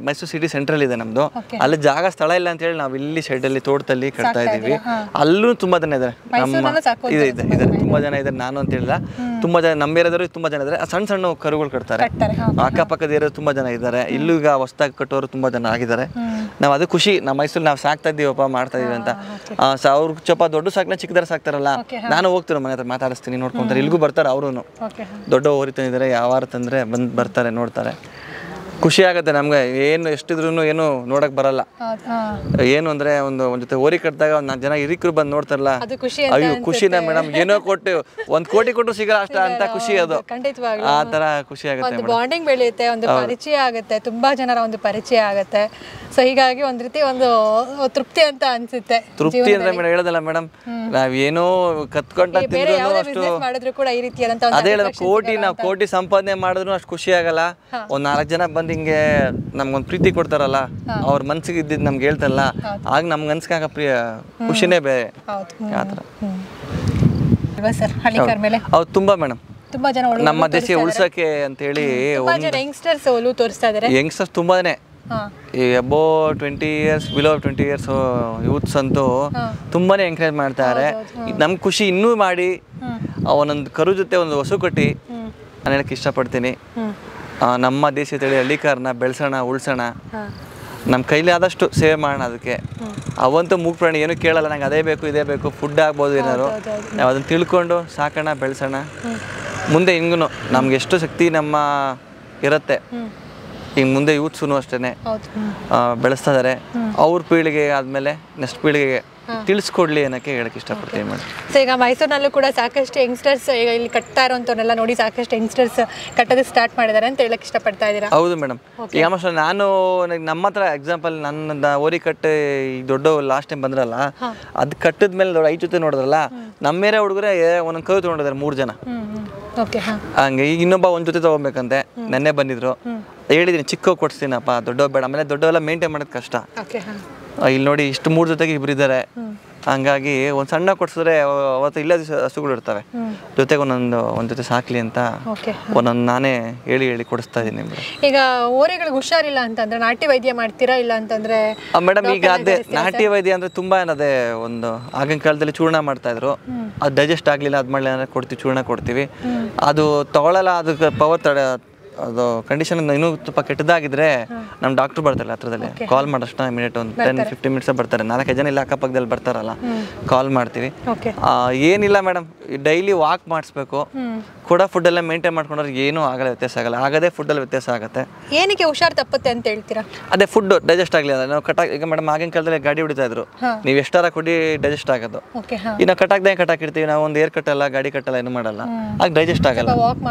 ಮೈಸೂರು ಸಿಟಿ ಸೆಂಟ್ರಲ್ ಇದೆ ನಮ್ಮದು. ಅಲ್ಲಿ ಜಾಗ ಸ್ಥಳ ಇಲ್ಲ ಅಂತ ಹೇಳಿ ನಾವು ಇಲ್ಲಿ ಶೆಡ್ಡಲ್ಲಿ ತೋಟದಲ್ಲಿ ಕಟ್ತಾ ಇದ್ದೀವಿ. ಅಲ್ಲೂ ತುಂಬ ಜನ ಇದ್ದಾರೆ, ನಮ್ಮ ಇದೆ ತುಂಬ ಜನ ಇದ್ದಾರೆ. ನಾನು ಅಂತ ಹೇಳಿಲ್ಲ, ತುಂಬ ಜನ ನಮ್ಮ ಏರಿಯಾದವರು ತುಂಬ ಜನ ಇದ್ದಾರೆ. ಸಣ್ಣ ಸಣ್ಣ ಕರುಗಳು ಕಟ್ತಾರೆ. ಅಕ್ಕಪಕ್ಕದ ಏರಿಯಾ ತುಂಬ ಜನ ಇದ್ದಾರೆ. ಇಲ್ಲೂ ಈಗ ಹೊಸದಾಗಿ ಕಟ್ಟೋರು ತುಂಬ ಜನ ಆಗಿದ್ದಾರೆ. ನಾವು ಅದು ಖುಷಿ, ನಮ್ಮ ಮೈಸೂರು ನಾವು ಸಾಕ್ತಾ ಇದ್ದೀವಪ್ಪ ಮಾಡ್ತಾ ಇದೀವಿ ಅಂತ. ಅವ್ರು ಸ್ವಲ್ಪ ದೊಡ್ಡ ಸಾಕ್ನ ಚಿಕ್ಕದಾರ ಸಾಕ್ತಾರಲ್ಲ, ನಾನು ಹೋಗ್ತೀನಿ ಮನೆ ಹತ್ರ ಮಾತಾಡಿಸ್ತೀನಿ, ನೋಡ್ಕೊಂತಾರೆ. ಇಲ್ಲಿಗೂ ಬರ್ತಾರೆ ಅವರು. ದೊಡ್ಡ ಹೋರಿ ತಂದಿದ್ದಾರೆ, ಯಾವ ತಂದರೆ ಬರ್ತಾರೆ, ನೋಡ್ತಾರೆ. ಖುಷಿ ಆಗುತ್ತೆ ನಮ್ಗೆ. ಏನು ಎಷ್ಟಿದ್ರು ಏನು ನೋಡಕ್ ಬರಲ್ಲ. ಏನು ಅಂದ್ರೆ ಒಂದು ಜೊತೆ ಹೋರಿ ಕಟ್ಟಿದಾಗ ಒಂದು 4 ಜನ ಹಿರಿಕರು ಬಂದು ನೋಡ್ತಾರಲ್ಲ, ಅಯ್ಯೋ ಖುಷಿನ ಮೇಡಮ್. ಏನೋ ಕೊಟ್ಟು 1 ಕೋಟಿ ಕೊಟ್ಟು ಸಿಗಲ್ಲ ಅಷ್ಟ ಅಂತ ಖುಷಿ. ಅದು ಆ ತರ ಖುಷಿ ಆಗುತ್ತೆ. ಬಾಂಡಿಂಗ್ ಬೆಳೆಯುತ್ತೆ, ಒಂದು ಪರಿಚಯ ಆಗುತ್ತೆ, ತುಂಬಾ ಜನರ ಒಂದು ಪರಿಚಯ ಆಗುತ್ತೆ. ಸೊ ಹೀಗಾಗಿ ಒಂದ್ ರೀತಿ ಒಂದು ತೃಪ್ತಿ ಅಂತ ಅನ್ಸುತ್ತೆ. ತೃಪ್ತಿ ಅಂದ್ರೆ ಮೇಡಮ್ ಹೇಳೋದಲ್ಲ ಮೇಡಮ್, ನಾವೇನೋ ಕತ್ಕೊಂಡ ಮಾಡಿದ್ರು ಕೂಡ ಈ ರೀತಿಯಾದಂತ ಅದೇ ಹೇಳೋದು, ಕೋಟಿ ಸಂಪಾದನೆ ಮಾಡಿದ್ರು ಅಷ್ಟು ಖುಷಿ ಆಗಲ್ಲ. ಒಂದ್ 4 ಜನ ಬಂದು ಹಿಂಗೆ ನಮ್ಗೊಂದು ಪ್ರೀತಿ ಕೊಡ್ತಾರಲ್ಲ, ಅವ್ರ ಮನ್ಸಿಗೆ ಇದ್ದಿದ್ದು ನಮ್ಗೆ ಹೇಳ್ತಾರಲ್ಲ, ಆಗ ನಮ್ಗೆ ಅನ್ಸ್ಕಾಗ ಖುಷಿನೇ ಬೇರೆ. ಆತರ ಹೌದು ತುಂಬಾ ಮೇಡಮ್. ತುಂಬಾ ಜನ ನಮ್ಮ ದೇಶ ಉಳ್ಸಕ್ಕೆ ಅಂತ ಹೇಳಿ ಯಂಗ್ಸ್ಟರ್ಸ್ ಒಲವು ತೋರಿಸ್ತಾ ಇದ್ದಾರೆ. ಯಂಗ್ಸ್ಟರ್ಸ್ ತುಂಬಾನೇ, ಈ ಅಬೋ 20 years ಬಿಲೋ 20 years ಯೂತ್ಸ್ ಅಂತೂ ತುಂಬಾನೇ ಎಂಕರೇಜ್ ಮಾಡ್ತಾರೆ. ನಮ್ಗೆ ಖುಷಿ ಇನ್ನೂ ಮಾಡಿ ಅವನೊಂದು ಕರು ಜೊತೆ ಒಂದು ಹಸು ಕಟ್ಟಿ ನಾನು ಹೇಳಕ್ಕೆ ಇಷ್ಟಪಡ್ತೀನಿ. ನಮ್ಮ ದೇಶ ತಳಿ ಹಳ್ಳಿಕಾರನ ಬೆಳೆಸೋಣ, ಉಳ್ಸೋಣ, ನಮ್ಮ ಕೈಲಿ ಆದಷ್ಟು ಸೇವೆ ಮಾಡೋಣ. ಅದಕ್ಕೆ ಅವಂತೂ ಮೂಗ್ ಪ್ರಾಣಿ ಏನು ಕೇಳಲ್ಲ, ನಂಗೆ ಅದೇ ಬೇಕು ಇದೇ ಬೇಕು, ಫುಡ್ ಆಗ್ಬೋದು ಏನಾದ್ರು, ನಾವು ಅದನ್ನು ತಿಳ್ಕೊಂಡು ಸಾಕೋಣ, ಬೆಳೆಸೋಣ. ಮುಂದೆ ಹಿಂಗೂ ನಮ್ಗೆ ಎಷ್ಟು ಶಕ್ತಿ ನಮ್ಮ ಇರುತ್ತೆ, ಈಗ ಮುಂದೆ ಯೂತ್ಸೂ ಅಷ್ಟೇ ಬೆಳೆಸ್ತಾ ಇದ್ದಾರೆ. ಅವ್ರ ಪೀಳಿಗೆ ಆದಮೇಲೆ ನೆಕ್ಸ್ಟ್ ಪೀಳಿಗೆಗೆ ತಿಳಿಸ್ಕೊಡ್ಲಿ ಅನ್ನೋಕ್ಕೆ ಹೇಳಕ್ಕೆ ಇಷ್ಟಪಡ್ತೀನಿ ಮೇಡಮ್. ಸೊ ಈಗ ಮೈಸೂರಿನಲ್ಲೂ ಕೂಡ ಸಾಕಷ್ಟು ಯಂಗ್ಸ್ಟರ್ಸ್ ಈಗ ಇಲ್ಲಿ ಕಟ್ತಾ ಇರೋಂಥವ್ರನ್ನೆಲ್ಲ ನೋಡಿ ಸಾಕಷ್ಟು ಯಂಗ್ಸ್ಟರ್ಸ್ ಕಟ್ಟೋದಕ್ಕೆ ಸ್ಟಾರ್ಟ್ ಮಾಡಿದ್ದಾರೆ ಅಂತ ಹೇಳಕ್ಕೆ ಇಷ್ಟಪಡ್ತಾ ಇದ್ದೀರಾ? ಹೌದು ಮೇಡಮ್. ಈಗ ನಾನು ನಮ್ಮ ಹತ್ರ ಎಕ್ಸಾಂಪಲ್ ನನ್ನ ಓರಿ ಕಟ್ಟೆ ಈ ದೊಡ್ಡ ಲಾಸ್ಟ್ ಟೈಮ್ ಬಂದ್ರಲ್ಲ, ಅದು ಕಟ್ಟಿದ ಮೇಲೆ ದೊಡ್ಡ 5 ಜೊತೆ ನೋಡಿದ್ರಲ್ಲ, ನಮ್ಮೇರೆ ಹುಡುಗರೆ ಒಂದೊಂದು ಕರು ತೊಗೊಂಡಿದ್ದಾರೆ 3 ಜನ. ಹಂಗೆ ಈಗ ಇನ್ನೊಬ್ಬ 1 ಜೊತೆ ತೊಗೊಬೇಕಂತೆ, ನೆನ್ನೆ ಬಂದಿದ್ರು. ಹೇಳಿದ್ದೀನಿ ಚಿಕ್ಕ ಕೊಡ್ಸ್ತೀನಪ್ಪ, ದೊಡ್ಡವ ಬೇಡ, ಆಮೇಲೆ ದೊಡ್ಡವೆಲ್ಲ ಮೇಂಟೈನ್ ಮಾಡೋದು ಕಷ್ಟ. ಇಲ್ಲಿ ನೋಡಿ ಇಷ್ಟು 3 ಜೊತೆಗೆ 2 ಇದ್ದಾರೆ. ಹಂಗಾಗಿ ಒಂದು ಸಣ್ಣ ಕೊಡ್ಸಿದ್ರೆ ಅವತ್ತು ಇಲ್ಲದ ಹಸುಗಳು ಇರ್ತವೆ, ಜೊತೆಗೆ ಒಂದೊಂದು ಜೊತೆ ಸಾಕ್ಲಿ ಅಂತ ಒಂದೊಂದು ನಾನೇ ಹೇಳಿ ಕೊಡಿಸ್ತಾ ಇದ್ದೀನಿ. ಈಗ ಓರೆಗಳಿಗೆ ಹುಷಾರಿಲ್ಲ ಅಂತಂದ್ರೆ ನಾಟಿ ವೈದ್ಯ ಮಾಡ್ತೀರಾ? ಇಲ್ಲ ಅಂತಂದ್ರೆ ಮೇಡಮ್ ಈಗ ಅದೇ ನಾಟಿ ವೈದ್ಯ ಅಂದ್ರೆ ತುಂಬಾ ಏನದೇ ಒಂದು ಆಗಿನ ಕಾಲದಲ್ಲಿ ಚೂರ್ಣ ಮಾಡ್ತಾ ಇದ್ರು, ಅದು ಡೈಜೆಸ್ಟ್ ಆಗಲಿಲ್ಲ, ಅದು ಮಾಡಲಿಲ್ಲ ಅಂದ್ರೆ ಕೊಡ್ತೀವಿ, ಚೂರ್ಣ ಕೊಡ್ತೀವಿ. ಅದು ತಗೊಳ್ಳಲ್ಲ, ಅದಕ್ಕೆ ಪವರ್ ಅದು ಕಂಡೀಷನ್ ಇನ್ನೂ ಸ್ವಲ್ಪ ಕೆಟ್ಟದಾಗಿದ್ರೆ ನಮ್ಮ ಡಾಕ್ಟರ್ ಬರ್ತಾರೆ ಹತ್ರದಲ್ಲಿ, ಕಾಲ್ ಮಾಡೋಷ್ಟು ಇಮಿಡಿಯೇಟ್ ಒಂದು 10-15 minutes ಬರ್ತಾರೆ. 4-5 ಜನ ಇಲ್ಲ ಅಕ್ಕಪಕ್ಕದಲ್ಲಿ ಬರ್ತಾರಲ್ಲ, ಕಾಲ್ ಮಾಡ್ತೀವಿ. ಏನಿಲ್ಲ ಮೇಡಮ್, ಡೈಲಿ ವಾಕ್ ಮಾಡಿಸ್ಬೇಕು, ಕೊಡೋ ಫುಡ್ಡೆಲ್ಲ ಮೇಂಟೈನ್ ಮಾಡ್ಕೊಂಡ್ರೆ ಏನೂ ಆಗಲ್ಲ, ವ್ಯತ್ಯಾಸ ಆಗಲ್ಲ. ಆಗದೇ ಫುಡ್ಡಲ್ಲಿ ವ್ಯತ್ಯಾಸ ಆಗುತ್ತೆ. ಏನಕ್ಕೆ ಹುಷಾರು ತಪ್ಪುತ್ತೆ ಅಂತ ಹೇಳ್ತೀರಾ? ಅದೇ ಫುಡ್ ಡೈಜೆಸ್ಟ್ ಆಗಲಿಲ್ಲ. ನಾವು ಈಗ ಮೇಡಮ್ ಆಗಿನ ಕಾಲದಲ್ಲಿ ಗಾಡಿ ಹೊಡಿತಾ ಇದ್ರು, ನೀವು ಎಷ್ಟಾರ ಕೊಡಿ ಡೈಜೆಸ್ಟ್ ಆಗೋದು. ಇನ್ನು ಕಟ್ಟಾಕಿರ್ತೀವಿ ನಾವು, ಒಂದು ಏರ್ ಕಟ್ಟಲ್ಲ, ಗಾಡಿ ಕಟ್ಟಲ್ಲ, ಏನು ಮಾಡಲ್ಲ, ಆಗ ಡೈಜೆಸ್ಟ್ ಆಗಲ್ಲ.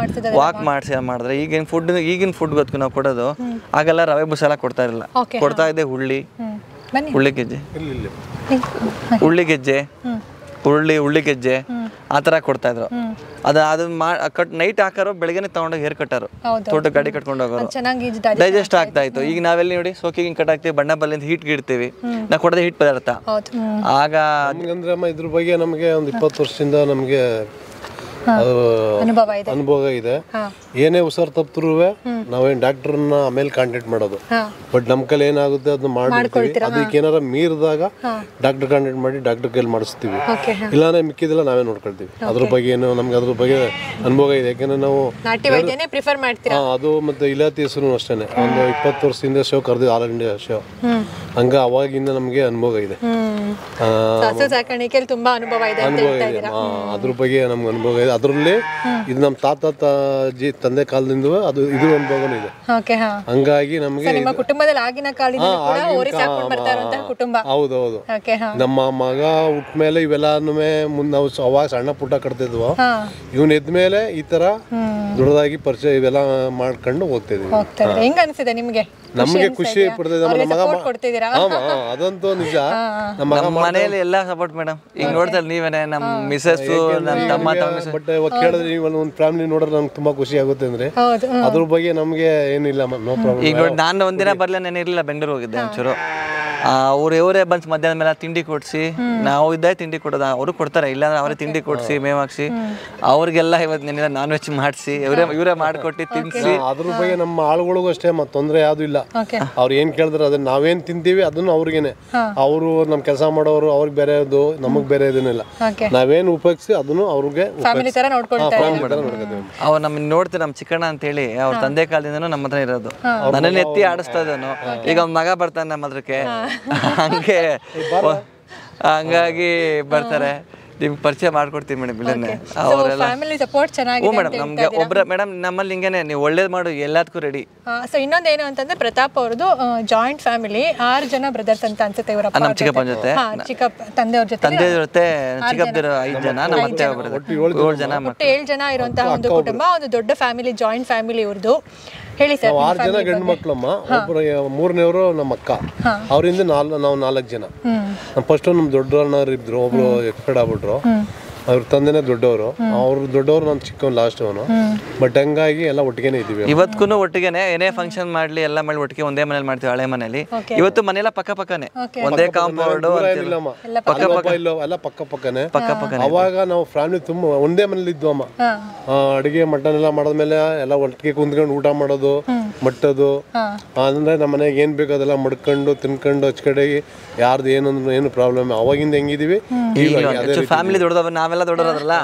ವಾಕ್ ಮಾಡಿದ್ರೆ ಈಗಿನ ಫುಡ್ ಗೊತ್ತು ನಾವು ಕೊಡೋದು ಆಗೆಲ್ಲ ರವೆ ಬುಸ ಎಲ್ಲ ಕೊಡ್ತಾ ಇರಲಿಲ್ಲ. ಕೊಡ್ತಾ ಇದ್ದೆ ಹುಳ್ಳಿ ಗೆಜ್ಜೆ ಆ ಥರ ಕೊಡ್ತಾ ಇದ್ರು. ನೈಟ್ ಹಾಕೋರು, ಬೆಳಗ್ಗೆ ತಗೊಂಡೋಗಿ ಹೇರ್ ಕಟ್ಟಾರು, ತೋಟ ಗಾಡಿ ಕಟ್ಕೊಂಡು ಹೋಗೋರು, ಡೈಜೆಸ್ಟ್ ಆಗ್ತಾ ಇತ್ತು. ಈಗ ನಾವೆಲ್ಲಿ ನೋಡಿ ಸೋಕಿಂಗ್ ಕಟ್ ಹಾಕ್ತಿವಿ, ಬಣ್ಣ ಬಲ್ಲಿಂದ ಹೀಟ್ ಇಡ್ತೀವಿ, ನಾವು ಕೊಡೋದೇ ಹೀಟ್ ಪದಾರ್ಥ. ಆಗ ಇದ್ರ ಬಗ್ಗೆ ನಮಗೆ ಒಂದು 20 ವರ್ಷದಿಂದ ನಮಗೆ ಅನುಭವ ಇದೆ. ಏನೇ ಹುಷಾರ್ ತಪ್ಪಿದ್ರು ನಾವೇನ್ ಡಾಕ್ಟರ್ನ ಆಮೇಲೆ ಕಾಂಟ್ಯಾಕ್ಟ್ ಮಾಡೋದು, ಬಟ್ ನಮ್ ಕೈಲಿ ಏನಾಗುತ್ತೆ ಅದನ್ನ ಮಾಡ್ತೀವಿ. ಅದಕ್ಕೆ ಏನಾರ ಮೀರಿದಾಗ ಡಾಕ್ಟರ್ ಕಾಂಟ್ಯಾಕ್ಟ್ ಮಾಡಿ ಡಾಕ್ಟರ್ ಕೈಲಿ ಮಾಡಿಸ್ತೀವಿ, ಇಲ್ಲಾಂದ್ರೆ ಮಿಕ್ಕಿದೆಲ್ಲ ನಾವೇ ನೋಡ್ಕೊಳ್ತೀವಿ. ಅದ್ರ ಬಗ್ಗೆ ಏನು ನಮ್ಗೆ ಅದ್ರ ಬಗ್ಗೆ ಅನುಭವ ಇದೆ, ಯಾಕಂದ್ರೆ ನಾವು ಅದು ಮತ್ತೆ ಇಲಾತಿ ಹೆಸರು ಅಷ್ಟೇನೆ. ಒಂದು 20 ವರ್ಷದಿಂದ ಶೋ ಕರೆದಿವಿ, ಆಲ್ ಇಂಡಿಯಾ ಶೋ. ಹಂಗ ಅವಾಗಿಂದ ನಮ್ಗೆ ಅನುಭವ ಇದೆ, ತುಂಬಾ ಅನುಭವ ಇದೆ. ಅದ್ರ ಬಗ್ಗೆ ನಮ್ಗೆ ಅನುಭವ ಇದೆ. ಅದರಲ್ಲಿ ಇದು ನಮ್ಮ ತಾತ ತಂದೆ ಕಾಲದಿಂದ ಅದು ಇದು ಅನುಭವನೂ ಇದೆ. ಹಂಗಾಗಿ ನಮ್ಗೆ ಕುಟುಂಬದಲ್ಲಿ ಆಗಿನ ಕಾಲದಿಂದ ಕುಟುಂಬ. ಹೌದೌದು. ನಮ್ಮ ಮಗ ಹುಟ್ಮೇಲೆ ಇವೆಲ್ಲಾನು ಮುಂದೆ ನಾವು ಅವಾಗ ಸಣ್ಣ ಪುಟ್ಟ ಕಟ್ತಿದ್ವು, ಇವನ್ ಎದ್ಮೇಲೆ ಈ ತರ ದೊಡ್ಡದಾಗಿ ಪರಿಚಯ ಇವೆಲ್ಲ ಮಾಡ್ಕೊಂಡು ಹೋಗ್ತಿದ್ವಿ. ಹೆಂಗ ಅನ್ಸಿದೆ ನಿಮ್ಗೆ? ನಮ್ಗೆ ಖುಷಿ ಪಡ್ತಿದ್ದೆ. ಅದಂತೂ ನಿಜ. ನಮ್ಮ ಮನೆಯಲ್ಲಿ ಎಲ್ಲ ಸಪೋರ್ಟ್ ಮೇಡಮ್. ಈಗ ನೋಡ್ತಾರೆ ನೀವೇನೆ, ನಮ್ಮ ಮಿಸಸ್, ನನ್ನ ತಮ್ಮ. ಬಟ್ ಕೇಳಿದ್ರೆ ನೀವು ಒಂದು ಫ್ಯಾಮಿಲಿ ನೋಡಿದ್ರೆ ನಮ್ಗೆ ತುಂಬಾ ಖುಷಿ ಆಗುತ್ತೆ. ಅಂದ್ರೆ ಅದ್ರ ಬಗ್ಗೆ ನಮ್ಗೆ ಏನಿಲ್ಲ, ನೋ ಪ್ರಾಬ್ಲಮ್. ಈಗ ನೋಡಿ ನಾನು ಒಂದಿನ ಬರ್ಲಿಲ್ಲ, ನಾನು ಇರಲಿಲ್ಲ, ಬೆಂಗಳೂರು ಹೋಗಿದ್ದೆ ಒಂಚೂರು. ಇವರೇ ಬಂದು ಮಧ್ಯಾಹ್ನ ಮೇಲೆ ತಿಂಡಿ ಕೊಡಿಸಿ, ನಾವು ಇದ್ದೇ ತಿಂಡಿ ಕೊಡೋದು, ಅವರು ಕೊಡ್ತಾರೆ, ಇಲ್ಲಾಂದ್ರೆ ಅವರೇ ತಿಂಡಿ ಕೊಡಿಸಿ ಮೇವ್ ಹಾಕ್ಸಿ, ಅವ್ರಿಗೆಲ್ಲ ಇವತ್ತು ನೆನೆ ನಾನ್ ವೆಜ್ ಮಾಡಿಸಿ ಇವರೇ ಮಾಡಿಕೊಟ್ಟು ತಿನ್ನಿಸಿ. ಅದ್ರ ಬಗ್ಗೆ ನಮ್ಮ ಆಳುಗಳಿಗೂ ಅಷ್ಟೇ ತೊಂದರೆ ಯಾವ್ದು ಇಲ್ಲ. ಅವ್ರು ಏನ್ ಕೇಳಿದ್ರೆ ಅದನ್ನ ನಾವೇನ್ ತಿಂತೀವಿ ಅದನ್ನು ಅವ್ರಿಗೇನೆ. ಅವರು ನಮ್ ಕೆಲಸ ಮಾಡೋರು ಅವ್ರಿಗೆ ಬೇರೆ ಅದು, ನಮಗ್ ಬೇರೆ ಇದನ್ನಿಲ್ಲ. ನಾವೇನ್ ಉಪಯೋಗಿಸಿ ಅದನ್ನು ಅವ್ರಿಗೆ ಅವ್ರು ನಮ್ ನೋಡ್ತೀವಿ. ನಮ್ ಚಿಕ್ಕಣ್ಣ ಅಂತ ಹೇಳಿ ಅವ್ರ ತಂದೆ ಕಾಲದಿಂದನೂ ನಮ್ಮ ಹತ್ರ ಇರೋದು, ನನ್ನನ್ನು ಎತ್ತಿ ಆಡಿಸ್ತಾ ಇದ್ದಾನು. ಈಗ ಅವ್ನ ಮಗ ಬರ್ತಾನೆ ನಮ್ಮ ಹತ್ರಕ್ಕೆ, ಹಂಗಾಗಿ ಬರ್ತಾರೆ. ನಿಮ್ಗೆ ಪರಿಚಯ ಮಾಡ್ಕೊಡ್ತೀವಿ ಮೇಡಮ್. ಇಲ್ಲೇ ಅವರೆಲ್ಲ ಮೇಡಮ್ ನಮ್ಗೆ ಒಬ್ಬರ ಮೇಡಮ್ ನಮ್ಮಲ್ಲಿ ಹಿಂಗೇನೆ, ನೀವು ಒಳ್ಳೇದು ಮಾಡು ಎಲ್ಲದಕ್ಕೂ ರೆಡಿ. ಸೊ ಇನ್ನೊಂದೇನು ಅಂತಂದ್ರೆ ಪ್ರತಾಪ್ ಅವ್ರದ್ದು ಜಾಯಿಂಟ್ ಫ್ಯಾಮಿಲಿ, 6 ಜನ ಬ್ರದರ್ಸ್ ಅಂತ ಅನ್ಸುತ್ತೆ. ಇವರ ನಮ್ಮ ಚಿಕ್ಕಪ್ಪನ ಜೊತೆ, ತಂದೆಯವ್ರ ಜೊತೆ ಚಿಕ್ಕಪ್ಪರು 5 ಜನ, ನಮ್ಮ ಅತ್ತೆ 7 ಜನ, 7 ಜನ ಇರುವಂತಹ ಒಂದು ಕುಟುಂಬ, ಒಂದು ದೊಡ್ಡ ಫ್ಯಾಮಿಲಿ, ಜಾಯಿಂಟ್ ಫ್ಯಾಮಿಲಿ ಇವ್ರದ್ದು. ಹೇಳಿ ಸರ್. 6 ಜನ ಗಂಡು ಮಕ್ಳಮ್ಮ, ಒಬ್ಬರು 3ನೇವರು ನಮ್ಮ ಅಕ್ಕ, ಅವರಿಂದ ನಾವು 4 ಜನ. ಫಸ್ಟ್ ನಮ್ಮ ದೊಡ್ಡವ್ರು ಇದ್ರು, ಒಬ್ರು ಎಕ್ಸ್ಪೈರ್ಡ್ ಆಗ್ಬಿಟ್ರು. ಅವ್ರ ತಂದೆನೇ ದೊಡ್ಡವರು, ಅವ್ರು ದೊಡ್ಡವರು, ನಾನು ಚಿಕ್ಕವನು ಲಾಸ್ಟ್ ಅವನು. ಬಟ್ ಹಂಗಾಗಿ ಎಲ್ಲ ಒಟ್ಟಿಗೆನೆ ಇದೀವಿ. ಇವತ್ತಿಗೂ ಒಟ್ಟಿಗೆನೆ ಏನೇ ಫಂಕ್ಷನ್ ಮಾಡ್ಲಿ ಎಲ್ಲ ಮಾಡಿ ಒಟ್ಟಿಗೆ ಒಂದೇ ಮನೇಲಿ ಮಾಡ್ತೀವಿ, ಹಳೆ ಮನೇಲಿ. ಇವತ್ತು ಮನೆಯೆಲ್ಲ ಪಕ್ಕ ಪಕ್ಕನೆ, ಒಂದೇ ಕಾಂಪೌಂಡ್, ಎಲ್ಲ ಪಕ್ಕ ಪಕ್ಕನೆ. ಅವಾಗ ನಾವು ಫ್ಯಾಮಿಲಿ ತುಂಬಾ ಒಂದೇ ಮನೇಲಿ ಇದ್ವು ಅಮ್ಮ. ಅಡಿಗೆ ಮಟನ್ ಎಲ್ಲ ಮಾಡದ್ಮೇಲೆ ಎಲ್ಲ ಒಟ್ಟಿಗೆ ಕುಂತ್ಕೊಂಡು ಊಟ ಮಾಡೋದು, ಮಟ್ಟದು. ಅಂದ್ರೆ ನಮ್ಮ ಮನೆಗೆ ಏನ್ ಬೇಕು ಅದೆಲ್ಲ ಮಡ್ಕೊಂಡು ತಿನ್ಕೊಂಡು ಹಚ್ಕಡೆಗಿ ಯಾರ್ದು ಏನು ಪ್ರಾಬ್ಲಮ್. ಅವಾಗಿಂದ ಹೆಂಗಿದೀವಿ, ಫ್ಯಾಮಿಲಿ ದೊಡ್ಡದವ, ನಾವೆಲ್ಲ ದೊಡ್ಡವರಲ್ಲ,